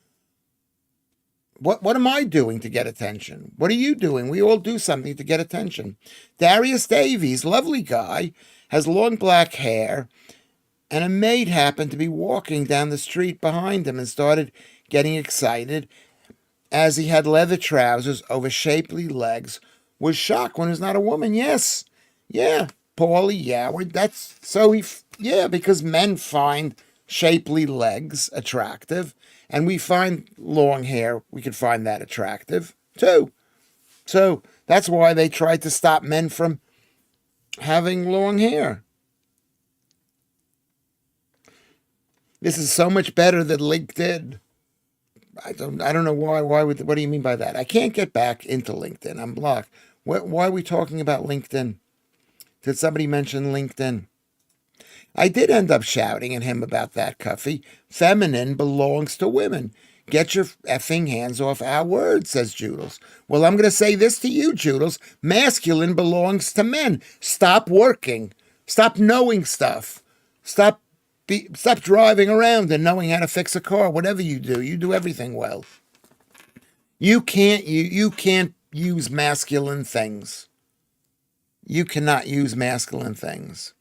[SPEAKER 1] What am I doing to get attention? What are you doing? We all do something to get attention. Darius Davies, lovely guy, has long black hair, and a maid happened to be walking down the street behind him and started getting excited as he had leather trousers over shapely legs, was shocked when it was not a woman. Yes. Yeah. Paulie Yoward. Because men find shapely legs attractive, and we find long hair, we could find that attractive too. So that's why they tried to stop men from having long hair. This is so much better than LinkedIn. I don't know why. What do you mean by that? I can't get back into LinkedIn. I'm blocked. Why are we talking about LinkedIn? Did somebody mention LinkedIn? I did end up shouting at him about that, Cuffy. Feminine belongs to women. Get your effing hands off our words, says Judels. Well, I'm going to say this to you, Judels. Masculine belongs to men. Stop working. Stop knowing stuff. Stop driving around and knowing how to fix a car. Whatever you do everything well. You can't use masculine things. You cannot use masculine things.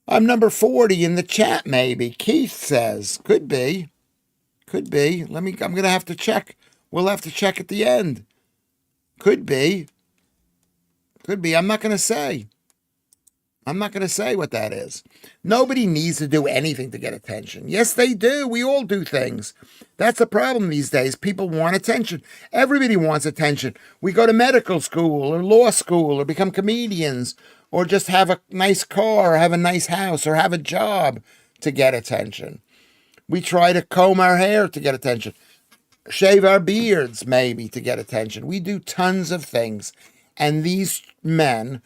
[SPEAKER 1] I'm number 40 in the chat, maybe. Keith says. Could be. Could be. I'm gonna have to check. We'll have to check at the end. Could be. Could be. I'm not gonna say. I'm not going to say what that is. Nobody needs to do anything to get attention. Yes, they do. We all do things. That's the problem these days. People want attention. Everybody wants attention. We go to medical school or law school or become comedians or just have a nice car or have a nice house or have a job to get attention. We try to comb our hair to get attention. Shave our beards, maybe, to get attention. We do tons of things. And these men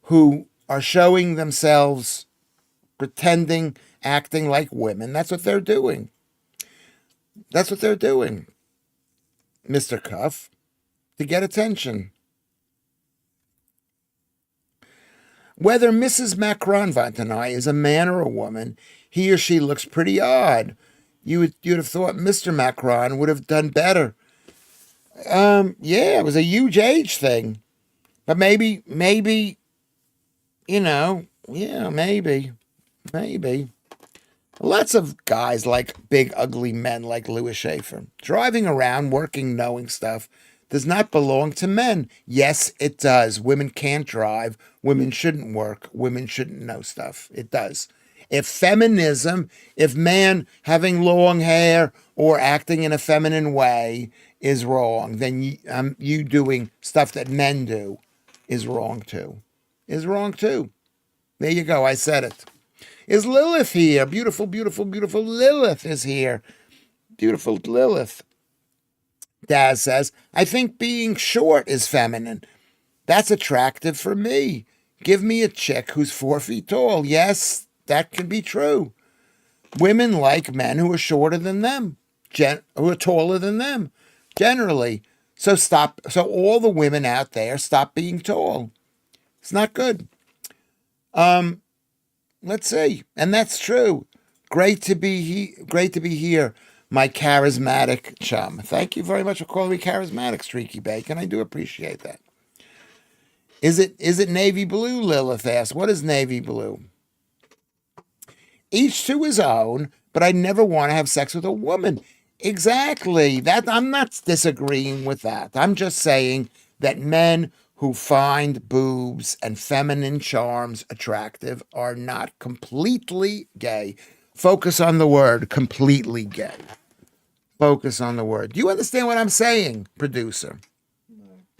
[SPEAKER 1] who are showing themselves, pretending, acting like women. That's what they're doing. That's what they're doing, Mr. Cuff, to get attention. Whether Mrs. Macron Vantanai is a man or a woman, he or she looks pretty odd. You'd have thought Mr. Macron would have done better. Yeah, it was a huge age thing. But maybe, maybe. Lots of guys like big, ugly men like Lewis Schaffer. Driving around, working, knowing stuff does not belong to men. Yes, it does. Women can't drive. Women shouldn't work. Women shouldn't know stuff. It does. If man having long hair or acting in a feminine way is wrong, then you doing stuff that men do is wrong too. There you go. I said it. Is Lilith here? Beautiful, beautiful, beautiful Lilith is here. Beautiful Lilith. Daz says, I think being short is feminine. That's attractive for me. Give me a chick who's 4 feet tall. Yes, that can be true. Women like men who are shorter than them, who are taller than them, generally. So all the women out there, stop being tall. It's not good. Let's see. And that's true. Great to be here, my charismatic chum. Thank you very much for calling me charismatic, Streaky Bacon. I do appreciate that. Is it navy blue? Lilith asked. What is navy blue? Each to his own, but I never want to have sex with a woman. Exactly. That I'm not disagreeing with that. I'm just saying that men who find boobs and feminine charms attractive are not completely gay. Focus on the word completely gay. Focus on the word. Do you understand what I'm saying, producer?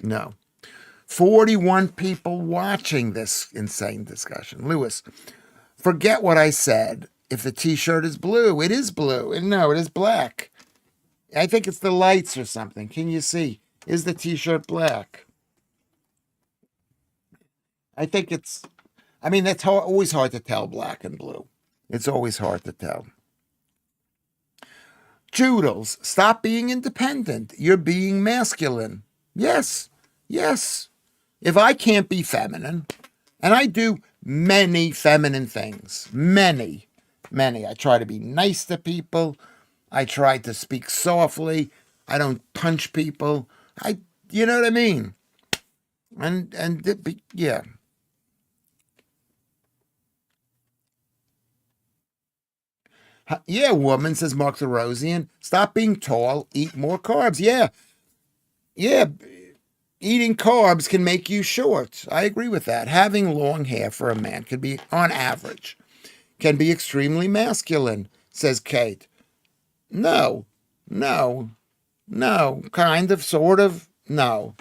[SPEAKER 1] No. 41 people watching this insane discussion. Lewis, forget what I said. If the t-shirt is blue, it is blue. No, it is black. I think it's the lights or something. Can you see? Is the t-shirt black? I think that's always hard to tell, black and blue. It's always hard to tell. Joodles, stop being independent. You're being masculine. Yes. If I can't be feminine, and I do many feminine things, many. I try to be nice to people. I try to speak softly. I don't punch people. You know what I mean? Yeah. Yeah, woman, says Mark the Rosian. Stop being tall, eat more carbs. Yeah. Eating carbs can make you short. I agree with that. Having long hair for a man can be, on average, can be extremely masculine, says Kate. No. Kind of, sort of, no.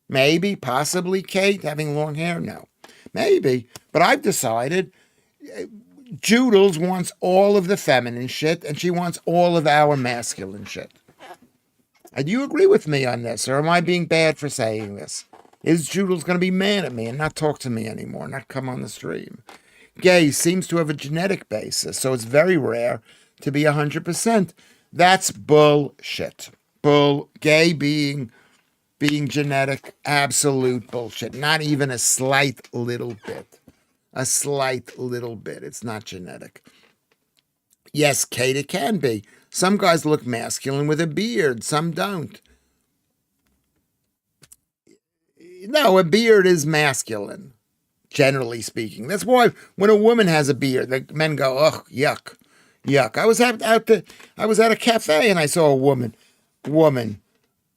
[SPEAKER 1] Maybe, possibly, Kate, having long hair? No. Maybe. But I've decided Joodles wants all of the feminine shit, and she wants all of our masculine shit. Do you agree with me on this, or am I being bad for saying this? Is Joodles going to be mad at me and not talk to me anymore, not come on the stream? Gay seems to have a genetic basis, so it's very rare to be 100%. That's bullshit. Gay being genetic, absolute bullshit. Not even a slight little bit. It's not genetic. Yes, Kate, it can be. Some guys look masculine with a beard. Some don't. No, a beard is masculine, generally speaking. That's why when a woman has a beard, the men go, "Ugh, yuck, yuck." I was at a cafe and I saw a woman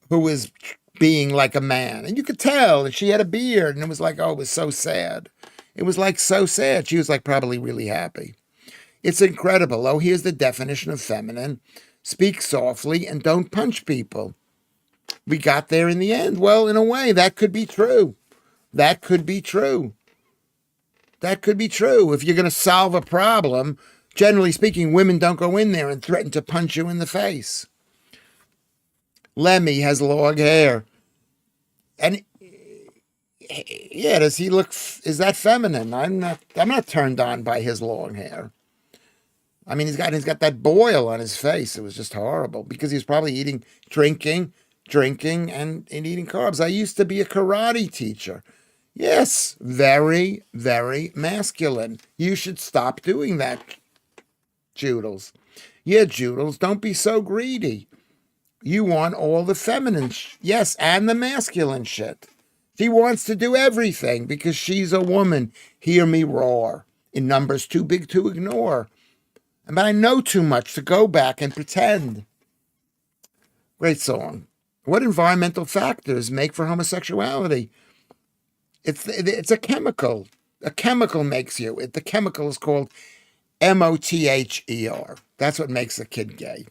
[SPEAKER 1] who was being like a man, and you could tell that she had a beard, and it was like, oh, it was so sad. It was like so sad. She was like probably really happy. It's incredible. Oh, here's the definition of feminine: speak softly and don't punch people. We got there in the end. Well, in a way, that could be true. That could be true. That could be true. If you're going to solve a problem, generally speaking, women don't go in there and threaten to punch you in the face. Lemmy has long hair. And yeah, does he look, is that feminine? I'm not turned on by his long hair. I mean, he's got that boil on his face. It was just horrible because he was probably drinking, and eating carbs. I used to be a karate teacher. Yes, very, very masculine. You should stop doing that, Joodles. Yeah, Joodles, don't be so greedy. You want all the feminine, yes, and the masculine shit. She wants to do everything because she's a woman. Hear me roar. In numbers too big to ignore. But I know too much to go back and pretend. Great song. What environmental factors make for homosexuality? It's a chemical. A chemical makes you. The chemical is called MOTHER. That's what makes a kid gay.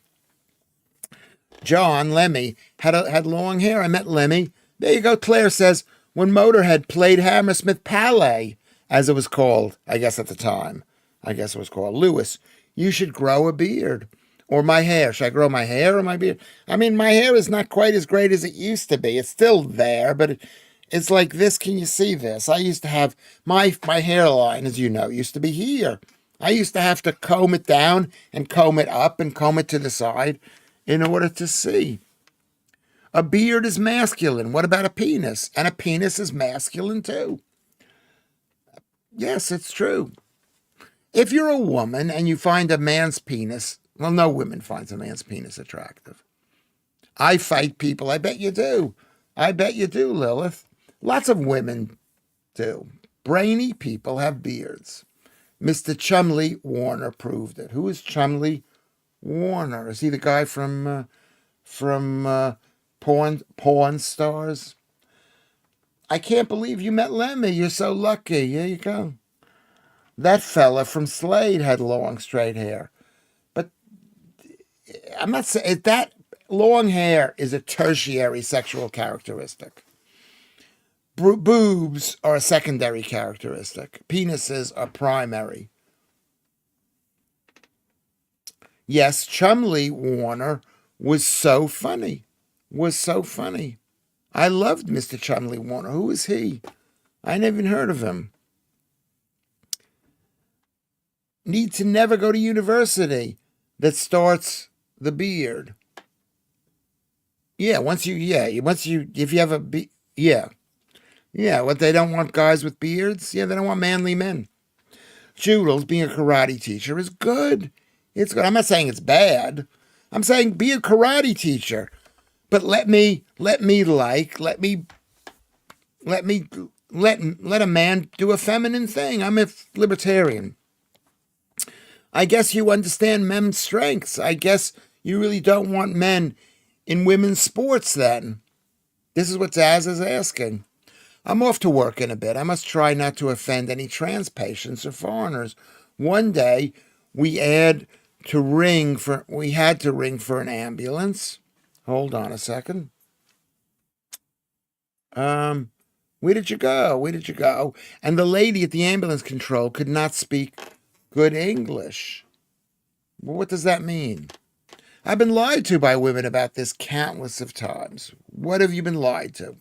[SPEAKER 1] John Lemmy had long hair. I met Lemmy. There you go. Claire says, when Motorhead played Hammersmith Palais, as it was called, I guess at the time, I guess it was called, Lewis, you should grow a beard. Or my hair. Should I grow my hair or my beard? I mean, my hair is not quite as great as it used to be. It's still there, but it's like this. Can you see this? I used to have my hairline, as you know, used to be here. I used to have to comb it down and comb it up and comb it to the side in order to see. A beard is masculine. What about a penis? And a penis is masculine too. Yes, it's true. If you're a woman and you find a man's penis, well, no woman finds a man's penis attractive. I fight people. I bet you do. I bet you do, Lilith. Lots of women do. Brainy people have beards. Mr. Chumley Warner proved it. Who is Chumley Warner? Is he the guy from Pawn Stars? I can't believe you met Lemmy. You're so lucky. Here you go. That fella from Slade had long, straight hair. But I'm not saying that long hair is a tertiary sexual characteristic. Boobs are a secondary characteristic. Penises are primary. Yes, Chumley Warner was so funny. I loved Mr. Chumley Warner. Who is he? I never even heard of him. Need to never go to university. That starts the beard. Yeah, if you have what, they don't want guys with beards? Yeah, they don't want manly men. Joodles, being a karate teacher, is good. It's good. I'm not saying it's bad. I'm saying be a karate teacher. But let a man do a feminine thing. I'm a libertarian. I guess you understand men's strengths. I guess you really don't want men in women's sports then. This is what Zaz is asking. I'm off to work in a bit. I must try not to offend any trans patients or foreigners. One day we had to ring for an ambulance. Hold on a second. Where did you go? And the lady at the ambulance control could not speak good English. Well, what does that mean? I've been lied to by women about this countless of times. What have you been lied to?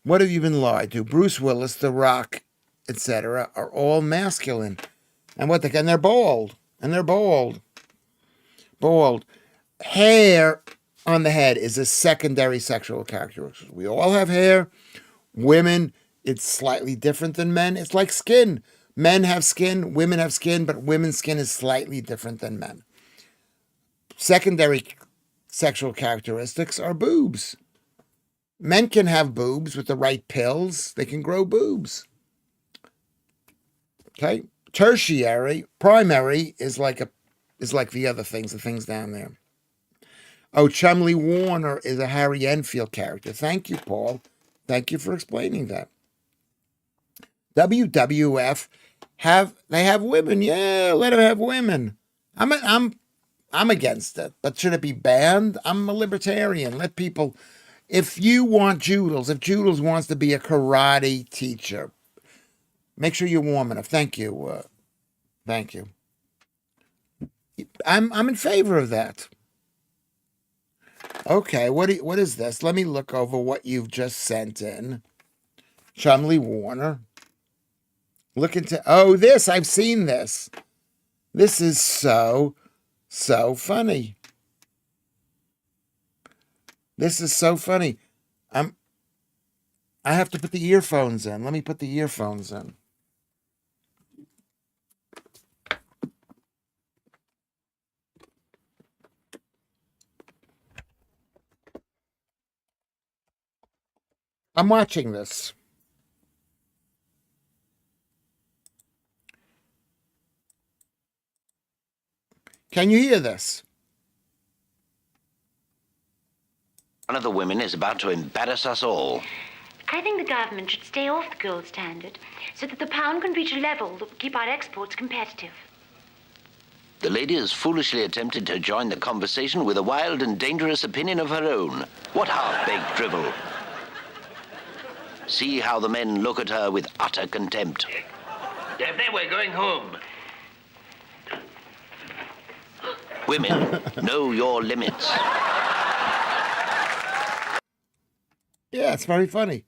[SPEAKER 1] Bruce Willis, The Rock, etc. are all masculine. And they're bald. Bald. Hair on the head is a secondary sexual characteristic. We all have hair. Women, it's slightly different than men. It's like skin. Men have skin, women have skin, but women's skin is slightly different than men. Secondary sexual characteristics are boobs. Men can have boobs with the right pills. They can grow boobs. Okay. Tertiary, primary is like the other things, the things down there. Oh, Chumley Warner is a Harry Enfield character. Thank you, Paul. Thank you for explaining that. WWF they have women. Yeah, let them have women. I'm against it, but should it be banned? I'm a libertarian. Let people. If you want Joodles, if Joodles wants to be a karate teacher, make sure you're warm enough. Thank you. Thank you. I'm in favor of that. Okay, what is this? Let me look over what you've just sent in. Chumley Warner. Look into this. I've seen this. This is so funny. This is so funny. I have to put the earphones in. Let me put the earphones in. I'm watching this. Can you hear this?
[SPEAKER 2] One of the women is about to embarrass us all.
[SPEAKER 3] I think the government should stay off the gold standard so that the pound can reach a level that will keep our exports competitive.
[SPEAKER 2] The lady has foolishly attempted to join the conversation with a wild and dangerous opinion of her own. What half-baked drivel. See how the men look at her with utter contempt.
[SPEAKER 4] Daphne, we're going home.
[SPEAKER 2] Women, know your limits.
[SPEAKER 1] Yeah, it's very funny.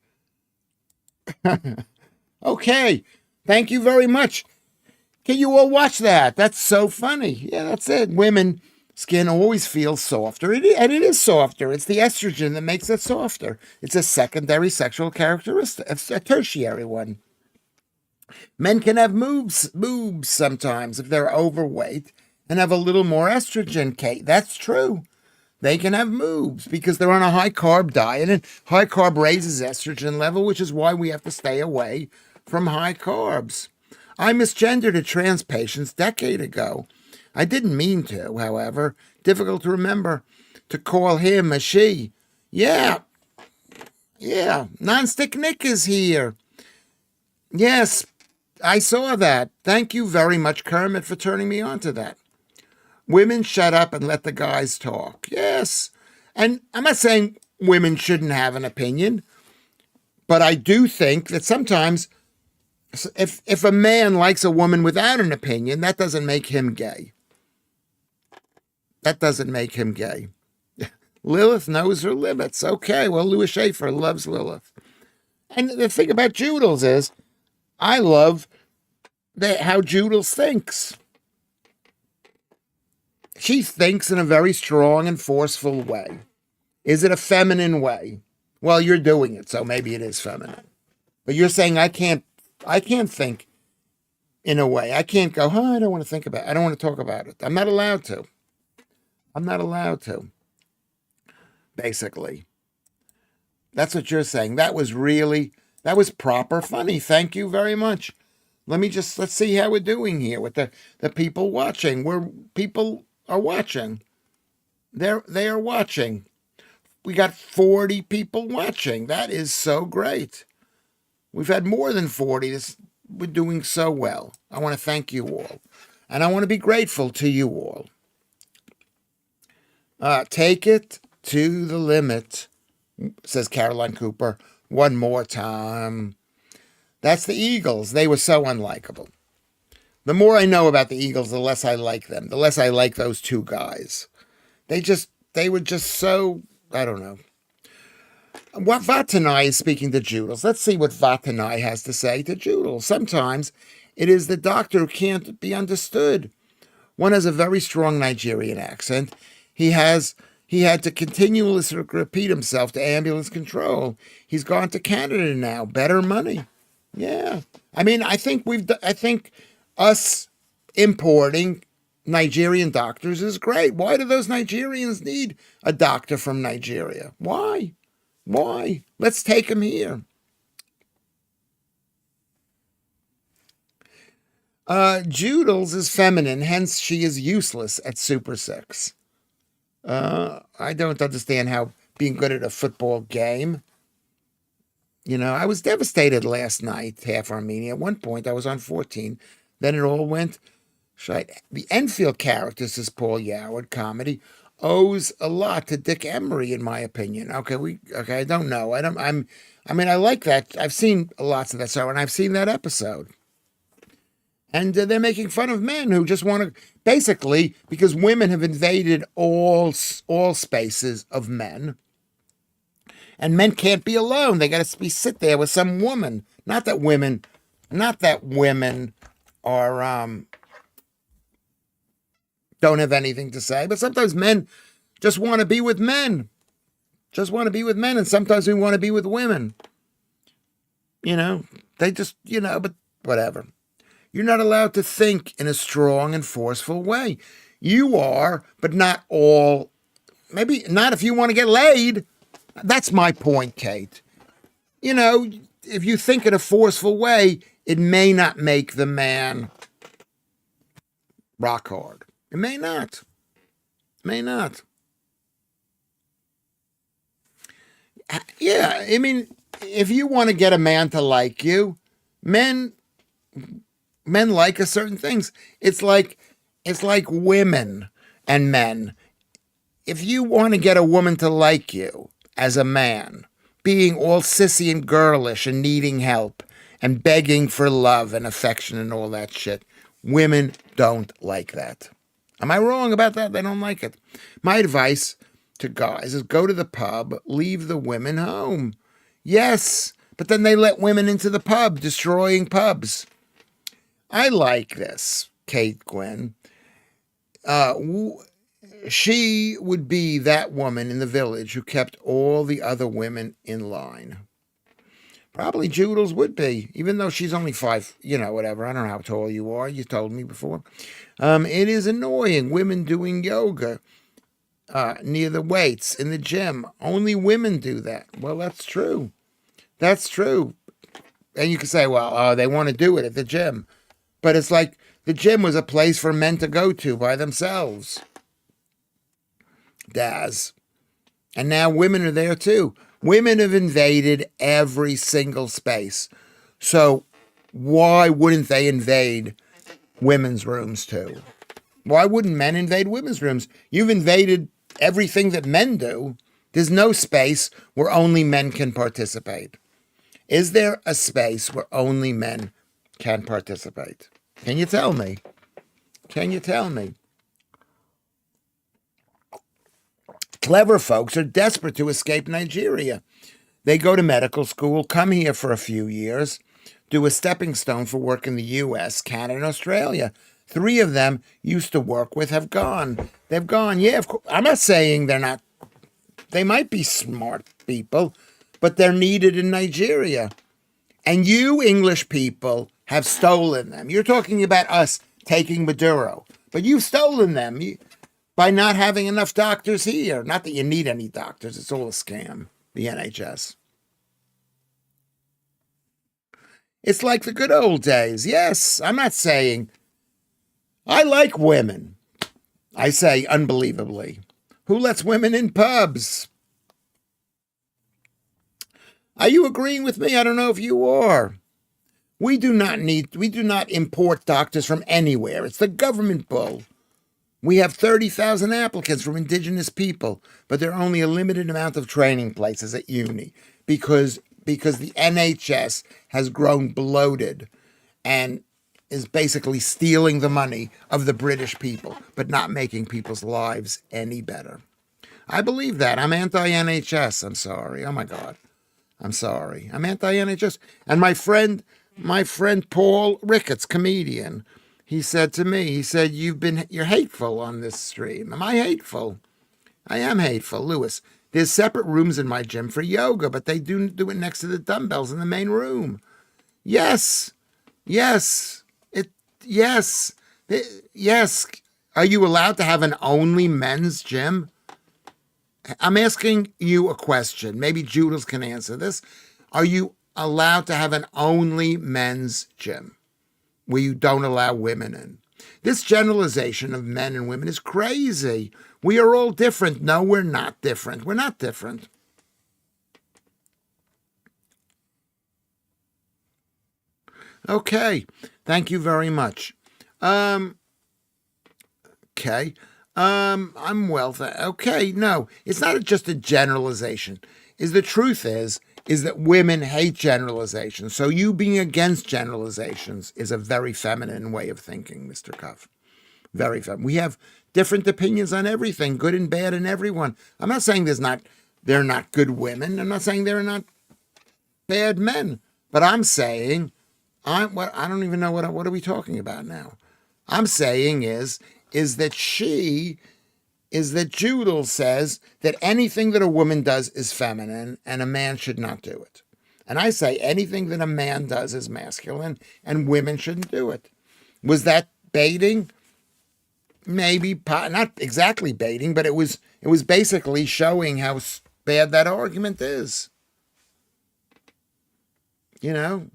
[SPEAKER 1] Okay, thank you very much. Can you all watch that? That's so funny. Yeah, that's it. Women skin always feels softer, and it is softer. It's the estrogen that makes it softer. It's a secondary sexual characteristic. It's a tertiary one. Men can have boobs sometimes if they're overweight and have a little more estrogen. Kate, that's true. They can have boobs because they're on a high carb diet, and high carb raises estrogen level, which is why we have to stay away from high carbs. I misgendered a trans patient decade ago. I didn't mean to, however. Difficult to remember to call him a she. Yeah. Nonstick Nick is here. Yes, I saw that. Thank you very much, Kermit, for turning me on to that. Women shut up and let the guys talk. Yes. And I'm not saying women shouldn't have an opinion, but I do think that sometimes if a man likes a woman without an opinion, that doesn't make him gay. That doesn't make him gay. Lilith knows her limits. Okay, well, Lewis Schaffer loves Lilith. And the thing about Joodles is, I love how Joodles thinks. She thinks in a very strong and forceful way. Is it a feminine way? Well, you're doing it, so maybe it is feminine. But you're saying I can't think in a way. I can't go, I don't want to think about it. I don't want to talk about it. I'm not allowed to. Basically. That's what you're saying. That was proper funny. Thank you very much. Let's see how we're doing here with the people watching. People are watching. They are watching. We got 40 people watching. That is so great. We've had more than 40. We're doing so well. I want to thank you all. And I want to be grateful to you all. Take it to the limit, says Caroline Cooper. One more time. That's the Eagles. They were so unlikable. The more I know about the Eagles, the less I like them. The less I like those two guys. They were just so, I don't know. What Vatanai is speaking to Joodles. Let's see what Vatanai has to say to Joodles. Sometimes it is the doctor who can't be understood. One has a very strong Nigerian accent. He had to continuously repeat himself to ambulance control. He's gone to Canada now. Better money. Yeah. I mean, I think us importing Nigerian doctors is great. Why do those Nigerians need a doctor from Nigeria? Why? Why? Let's take him here. Joodles is feminine, hence she is useless at Super 6. I don't understand how being good at a football game. You know, I was devastated last night, half Armenia. At one point, I was on 14. Then it all went shite. The Enfield character, says Paul Yoward, comedy, owes a lot to Dick Emery, in my opinion. Okay, I don't know. I like that. I've seen lots of that show, and I've seen that episode. And they're making fun of men who just want to, basically, because women have invaded all spaces of men. And men can't be alone. They got to sit there with some woman. Not that women are don't have anything to say, but sometimes men just want to be with men. Just want to be with men, and sometimes we want to be with women. You know, they just, but whatever. You're not allowed to think in a strong and forceful way. You are, but not all. Maybe not if you want to get laid. That's my point, Kate. If you think in a forceful way, it may not make the man rock hard. It may not. May not. Yeah, I mean, if you want to get a man to like you, men like a certain things. It's like women and men. If you want to get a woman to like you as a man, being all sissy and girlish and needing help and begging for love and affection and all that shit, women don't like that. Am I wrong about that? They don't like it. My advice to guys is go to the pub, leave the women home. Yes, but then they let women into the pub, destroying pubs. I like this, Kate Gwynn. She would be that woman in the village who kept all the other women in line. Probably Joodles would be, even though she's only 5, whatever. I don't know how tall you are. You told me before. It is annoying. Women doing yoga near the weights in the gym. Only women do that. Well, that's true. That's true. And you can say, well, they want to do it at the gym. But it's like the gym was a place for men to go to by themselves. Daz. And now women are there too. Women have invaded every single space. So why wouldn't they invade women's rooms too? Why wouldn't men invade women's rooms? You've invaded everything that men do. There's no space where only men can participate. Is there a space where only men can participate? Can you tell me? Can you tell me? Clever folks are desperate to escape Nigeria. They go to medical school, come here for a few years, do a stepping stone for work in the U.S., Canada, and Australia. 3 of them used to work with have gone. They've gone, yeah, of course. I'm not saying they're not. They might be smart people, but they're needed in Nigeria. And you English people have stolen them. You're talking about us taking Maduro, but you've stolen them by not having enough doctors here. Not that you need any doctors. It's all a scam, the NHS. It's like the good old days. Yes, I'm not saying. I like women. I say unbelievably. Who lets women in pubs? Are you agreeing with me? I don't know if you are. We do not import doctors from anywhere. It's the government bull. We have 30,000 applicants from indigenous people, but there are only a limited amount of training places at uni because the NHS has grown bloated and is basically stealing the money of the British people, but not making people's lives any better. I believe that. I'm anti-NHS. I'm sorry. Oh my God. I'm sorry. I'm anti-NHS. And my friend Paul Ricketts, comedian, he said to me, you're hateful on this stream. Am I hateful? I am hateful, Lewis. There's separate rooms in my gym for yoga, but they do it next to the dumbbells in the main room. Yes. Are you allowed to have an only men's gym? I'm asking you a question. Maybe Judith can answer this. Are you allowed to have an only men's gym where you don't allow women in? This generalization of men and women is crazy. We are all different. No, we're not different. We're not different. Okay. Thank you very much. Okay. I'm well. Okay. No, it's not just a generalization. The truth is that women hate generalizations. So you being against generalizations is a very feminine way of thinking, Mr. Cuff. Very feminine. We have different opinions on everything, good and bad in everyone. I'm not saying they're not good women. I'm not saying they're not bad men. But I'm saying, I don't even know what are we talking about now. I'm saying is that Judel says that anything that a woman does is feminine and a man should not do it. And I say anything that a man does is masculine and women shouldn't do it. Was that baiting? Maybe, not exactly baiting, but it was basically showing how bad that argument is. You know?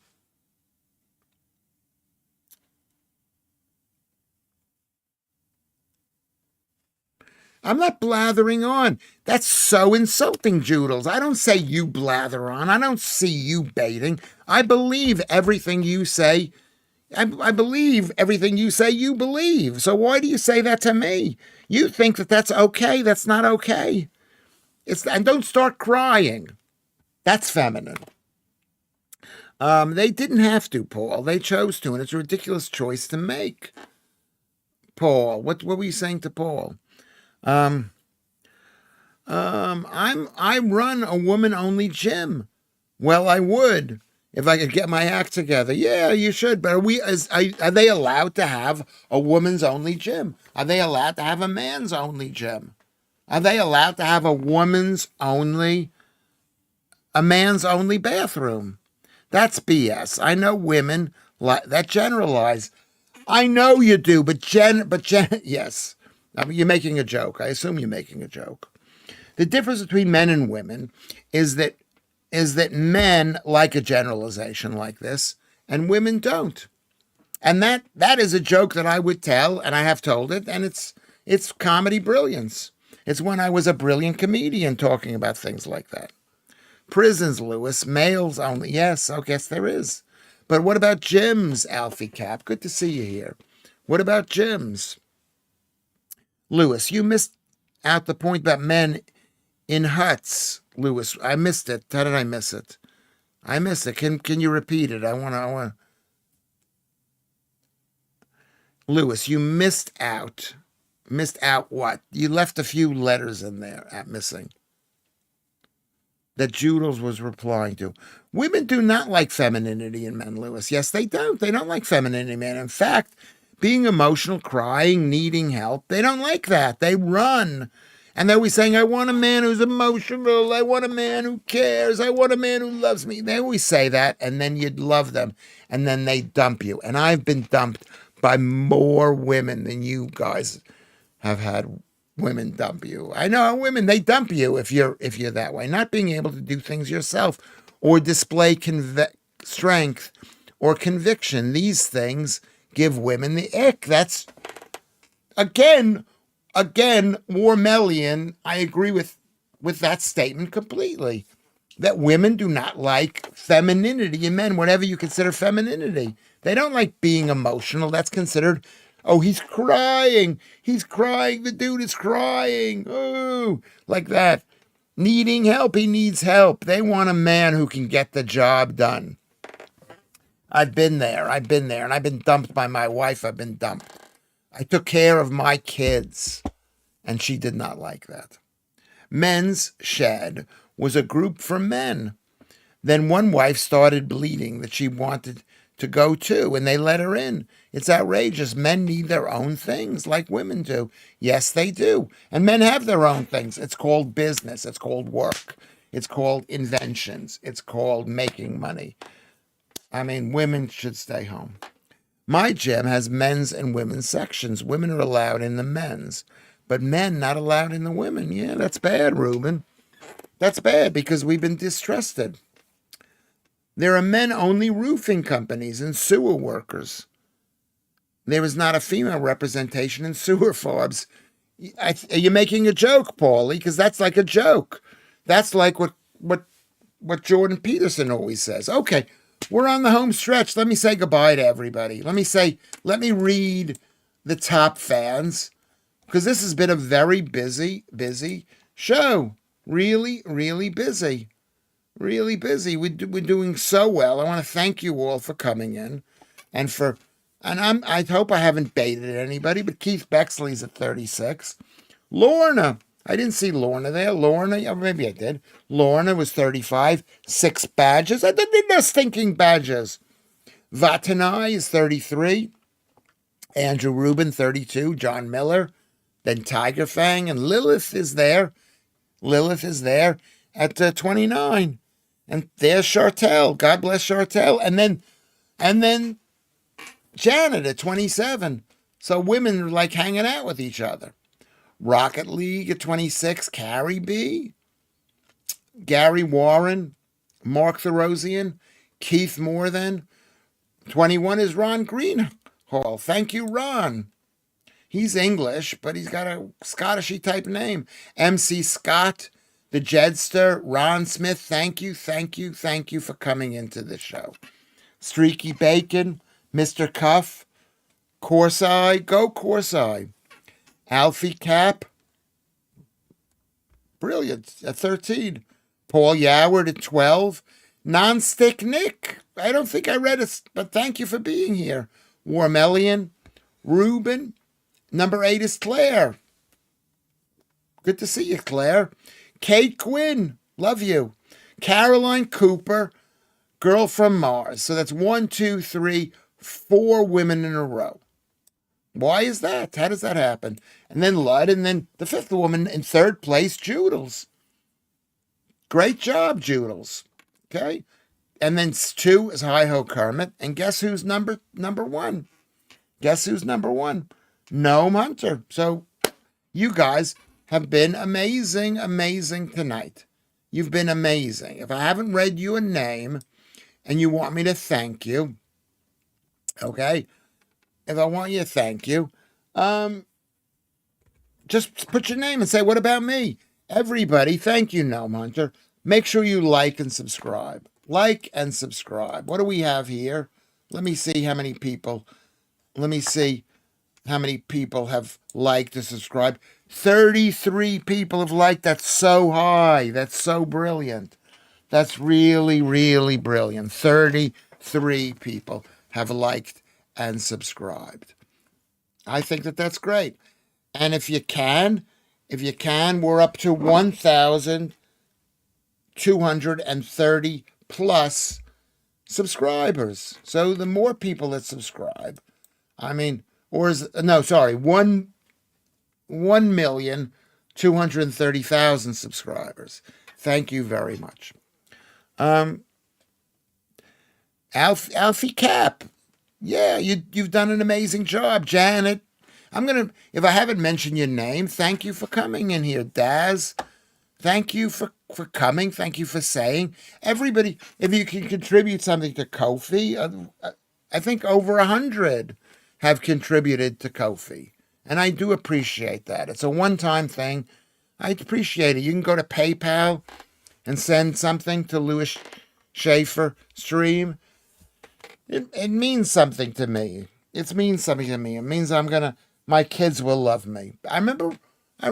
[SPEAKER 1] I'm not blathering on. That's so insulting, Judels. I don't say you blather on. I don't see you baiting. I believe everything you say. I believe everything you say you believe. So why do you say that to me? You think that that's okay. That's not okay. And don't start crying. That's feminine. They didn't have to, Paul. They chose to, and it's a ridiculous choice to make. Paul, what were you saying to Paul? I run a woman-only gym. Well, I would if I could get my act together. Yeah, you should. But are they allowed to have a woman's only gym? Are they allowed to have a man's only gym? Are they allowed to have a man's only bathroom? That's BS. I know women that generalize. I know you do, but yes. I mean, you're making a joke. I assume you're making a joke. The difference between men and women is that men like a generalization like this and women don't. And that is a joke that I would tell, and I have told it, and it's comedy brilliance. It's when I was a brilliant comedian talking about things like that. Prisons, Lewis, males only. Yes, I guess there is. But what about gyms, Alfie Cap? Good to see you here. What about gyms? Lewis, you missed out the point about men in huts. Lewis, I missed it. How did I miss it? I missed it. Can you repeat it? I want. Lewis, you missed out. Missed out what? You left a few letters in there at missing. That Judels was replying to. Women do not like femininity in men, Lewis. Yes, they don't. They don't like femininity in men. In fact, being emotional, crying, needing help, they don't like that. They run. And they're always saying, I want a man who's emotional. I want a man who cares. I want a man who loves me. They always say that, and then you'd love them. And then they dump you. And I've been dumped by more women than you guys have had women dump you. I know women, they dump you if you're that way. Not being able to do things yourself or display strength or conviction. These things give women the ick. That's, again, Warmelian, I agree with that statement completely. That women do not like femininity in men, whatever you consider femininity. They don't like being emotional. That's considered, oh, he's crying. He's crying. The dude is crying. Oh, like that. Needing help. He needs help. They want a man who can get the job done. I've been there. And I've been dumped by my wife. I've been dumped. I took care of my kids, and she did not like that. Men's Shed was a group for men. Then one wife started bleeding that she wanted to go to, and they let her in. It's outrageous. Men need their own things like women do. Yes, they do. And men have their own things. It's called business. It's called work. It's called inventions. It's called making money. I mean, women should stay home. My gym has men's and women's sections. Women are allowed in the men's. but men not allowed in the women. Yeah, that's bad, Ruben. That's bad because we've been distrusted. There are men-only roofing companies and sewer workers. There is not a female representation in sewer forbs. Are you making a joke, Paulie? Because that's like a joke. That's like what Jordan Peterson always says. Okay, we're on the home stretch. Let me say goodbye to everybody. Let me read the top fans, because this has been a very busy show. Really, really busy. Really busy. We're doing so well. I want to thank you all for coming in, and I hope I haven't baited anybody, but Keith Bexley's at 36. Lorna, I didn't see Lorna there. Lorna, maybe I did. Lorna was 35. 6 badges. I didn't need no stinking badges. Vatanai is 33. Andrew Rubin, 32. John Miller. Then Tiger Fang. And Lilith is there. At 29. And there's Chartel. God bless Chartel. And then Janet at 27. So women are like hanging out with each other. Rocket League at 26. Carrie B. Gary Warren. Mark Therosian. Keith Morthen. 21 is Ron Greenhall. Thank you, Ron. He's English, but he's got a Scottishy type name. MC Scott, the Jedster, Ron Smith, thank you for coming into the show. Streaky Bacon, Mr. Cuff, Corseye, go Corseye. Alfie Cap, brilliant, at 13. Paul Yoward at 12. Nonstick Nick, I don't think I read it, but thank you for being here. Warmelian, Ruben, number 8 is Claire. Good to see you, Claire. Kate Quinn, love you. Caroline Cooper, Girl from Mars. So that's 1, 2, 3, 4 women in a row. Why is that? How does that happen? And then Ludd, and then the 5th woman in 3rd place, Joodles. Great job, Joodles. Okay? And then 2 is Hi-Ho Kermit. And guess who's number 1? Guess who's number 1? Gnome Hunter. So you guys have been amazing tonight. You've been amazing. If I haven't read you a name and you want me to thank you, okay? If I want you to thank you, just put your name and say, what about me? Everybody, thank you, Gnome Hunter. Make sure you like and subscribe. Like and subscribe. What do we have here? Let me see how many people. Let me see how many people have liked and subscribed. 33 people have liked. That's so high. That's so brilliant. That's really, really brilliant. 33 people have liked and subscribed. I think that's great. And if you can, we're up to 1,230 plus subscribers. So the more people that subscribe, 1,230,000 subscribers. Thank you very much. Alfie Cap. Yeah, you've done an amazing job. Janet, if I haven't mentioned your name, thank you for coming in here. Daz, thank you for coming. Thank you for saying. Everybody, if you can contribute something to Ko-fi, I think over 100 have contributed to Ko-fi. And I do appreciate that. It's a one-time thing. I appreciate it. You can go to PayPal and send something to Lewis Schaffer stream. It means something to me. It means something to me. It means my kids will love me. I remember I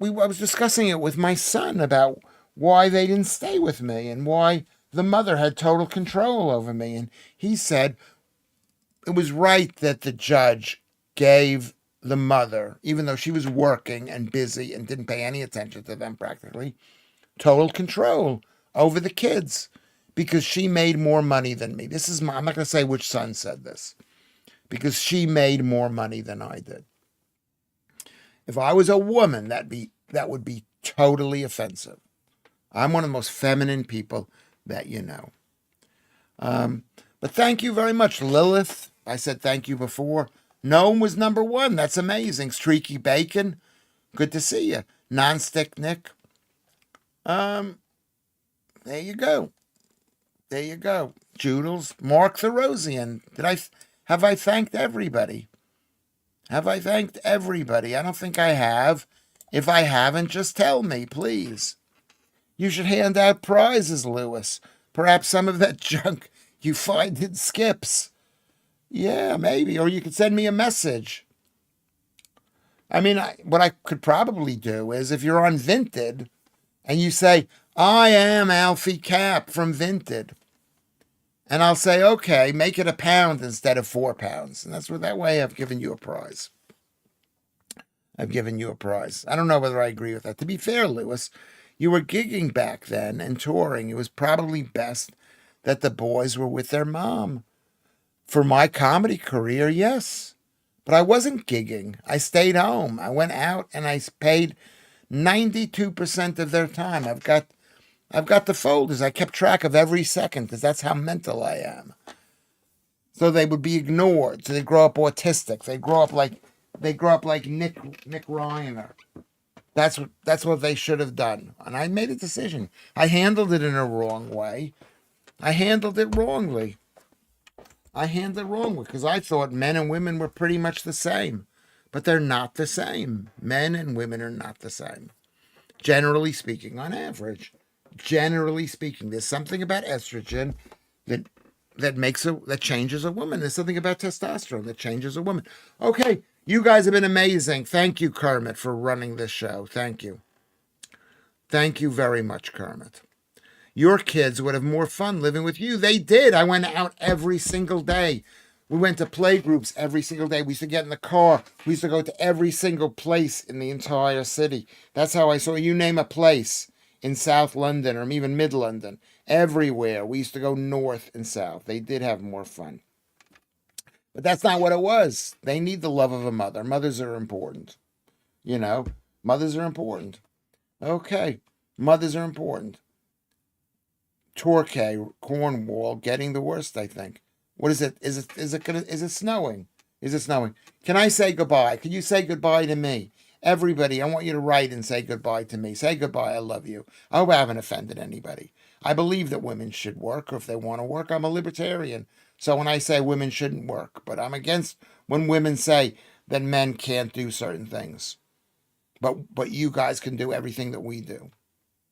[SPEAKER 1] was discussing it with my son about why they didn't stay with me and why the mother had total control over me. And he said it was right that the judge gave the mother, even though she was working and busy and didn't pay any attention to them practically, total control over the kids because she made more money than me. I'm not going to say which son said this, because she made more money than I did. If I was a woman, that would be totally offensive. I'm one of the most feminine people that you know. But thank you very much, Lilith. I said thank you before. Gnome was number 1. That's amazing. Streaky Bacon, Good to see you. Nonstick Nick. There you go. There you go. Joodles. Mark the Rosian. Have I thanked everybody? Have I thanked everybody? I don't think I have. If I haven't, just tell me, please. You should hand out prizes, Lewis. Perhaps some of that junk you find in Skips. Yeah, maybe. Or you could send me a message. I mean, what I could probably do is if you're on Vinted and you say, I am Alfie Cap from Vinted. And I'll say, okay, make it £1 instead of £4. And that way I've given you a prize. I've given you a prize. I don't know whether I agree with that. To be fair, Lewis, you were gigging back then and touring. It was probably best that the boys were with their mom. For my comedy career, yes. But I wasn't gigging. I stayed home. I went out and I paid 92% of their time. I've got the folders. I kept track of every second because that's how mental I am. So they would be ignored. So they grow up autistic. They grow up like Nick Reiner. That's what they should have done. And I made a decision. I handled it in a wrong way. I handled it wrongly. Because I thought men and women were pretty much the same. But they're not the same. Men and women are not the same. Generally speaking, on average. Generally speaking, there's something about estrogen that changes a woman. There's something about testosterone that changes a woman. Okay, you guys have been amazing. Thank you, Kermit, for running this show. Thank you. Thank you very much, Kermit. Your kids would have more fun living with you. They did. I went out every single day. We went to play groups every single day. We used to get in the car. We used to go to every single place in the entire city. That's how I saw you name a place in South London or even Mid London. Everywhere. We used to go north and south. They did have more fun. But that's not what it was. They need the love of a mother. Mothers are important. You know, mothers are important. Okay. Mothers are important. Torquay, Cornwall, getting the worst, I think. What is it? Is it snowing? Is it snowing? Can I say goodbye? Can you say goodbye to me? Everybody, I want you to write and say goodbye to me. Say goodbye, I love you. I hope I haven't offended anybody. I believe that women should work, or if they want to work, I'm a libertarian. So when I say women shouldn't work, but I'm against when women say that men can't do certain things. But you guys can do everything that we do.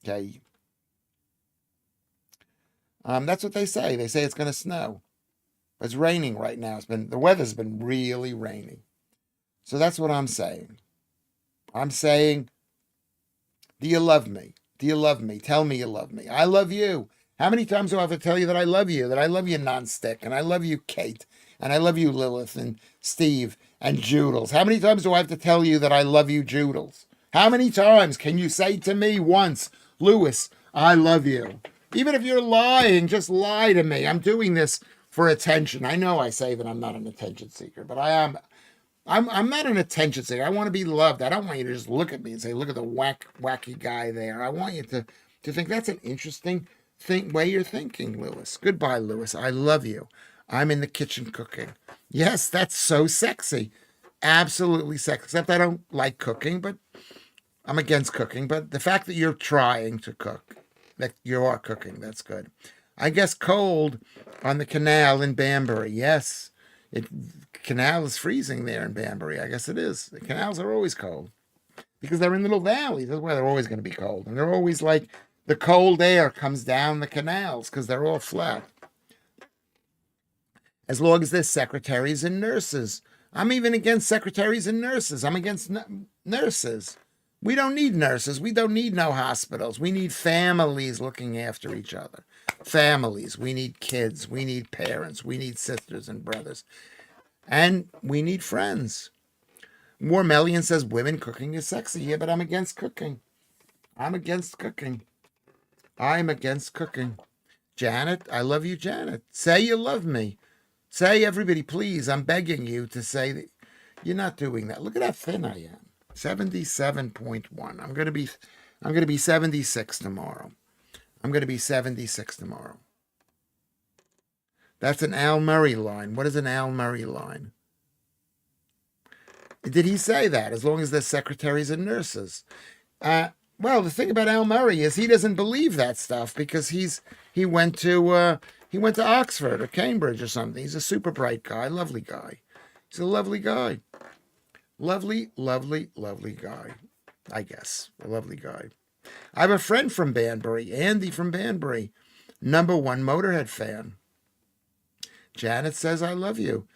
[SPEAKER 1] Okay? That's what they say. They say it's going to snow. It's raining right now. The weather's been really rainy. So that's what I'm saying. I'm saying, do you love me? Do you love me? Tell me you love me. I love you. How many times do I have to tell you that I love you? That I love you, Nonstick, and I love you, Kate, and I love you, Lilith, and Steve, and Joodles. How many times do I have to tell you that I love you, Joodles? How many times can you say to me once, Lewis, I love you? Even if you're lying, just lie to me. I'm doing this for attention. I know I say that I'm not an attention seeker, but I am. I'm not an attention seeker. I want to be loved. I don't want you to just look at me and say, look at the wacky guy there. I want you to think that's an interesting way you're thinking, Lewis. Goodbye, Lewis. I love you. I'm in the kitchen cooking. Yes, that's so sexy. Absolutely sexy. Except I don't like cooking, but I'm against cooking. But the fact that you're trying to cook, that you are cooking, that's good. I guess cold on the canal in Banbury. Yes, canal is freezing there in Banbury. I guess it is. The canals are always cold because they're in little valleys. That's why they're always going to be cold. And they're always like the cold air comes down the canals because they're all flat. As long as there's secretaries and nurses. I'm even against secretaries and nurses. I'm against nurses. We don't need nurses. We don't need no hospitals. We need families looking after each other. Families. We need kids. We need parents. We need sisters and brothers. And we need friends. Warmellian says women cooking is sexy. Yeah, but I'm against cooking. I'm against cooking. I'm against cooking. Janet, I love you, Janet. Say you love me. Say, everybody, please, I'm begging you to say that you're not doing that. Look at how thin I am. 77.1. I'm going to be 76 tomorrow. I'm going to be 76 tomorrow. That's an Al Murray line. What is an Al Murray line? Did he say that? As long as they're secretaries and nurses. Well, the thing about Al Murray is he doesn't believe that stuff because he went to Oxford or Cambridge or something. He's a super bright guy, lovely guy. He's a lovely guy. Lovely, lovely, lovely guy. I guess. A lovely guy. I have a friend from Banbury, Andy from Banbury, #1 Motorhead fan. Janet says, I love you.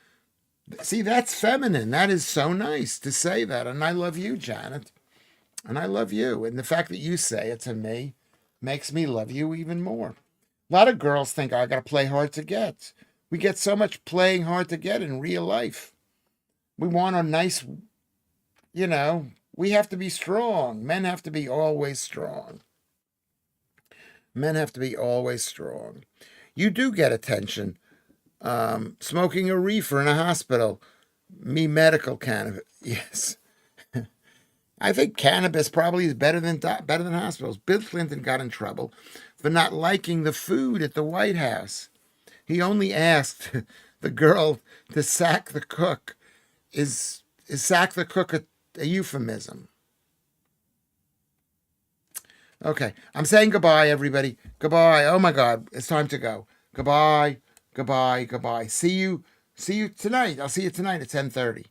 [SPEAKER 1] See, that's feminine. That is so nice to say that. And I love you, Janet. And I love you. And the fact that you say it to me makes me love you even more. A lot of girls think, I got to play hard to get. We get so much playing hard to get in real life. We want a nice, we have to be strong. Men have to be always strong. Men have to be always strong. You do get attention. Smoking a reefer in a hospital. Me medical cannabis. Yes. I think cannabis probably is better than hospitals. Bill Clinton got in trouble for not liking the food at the White House. He only asked the girl to sack the cook. Is sack the cook a euphemism? Okay, I'm saying goodbye, everybody. Goodbye. Oh my God, it's time to go. Goodbye, goodbye, goodbye. See you tonight. I'll see you tonight at 10:30.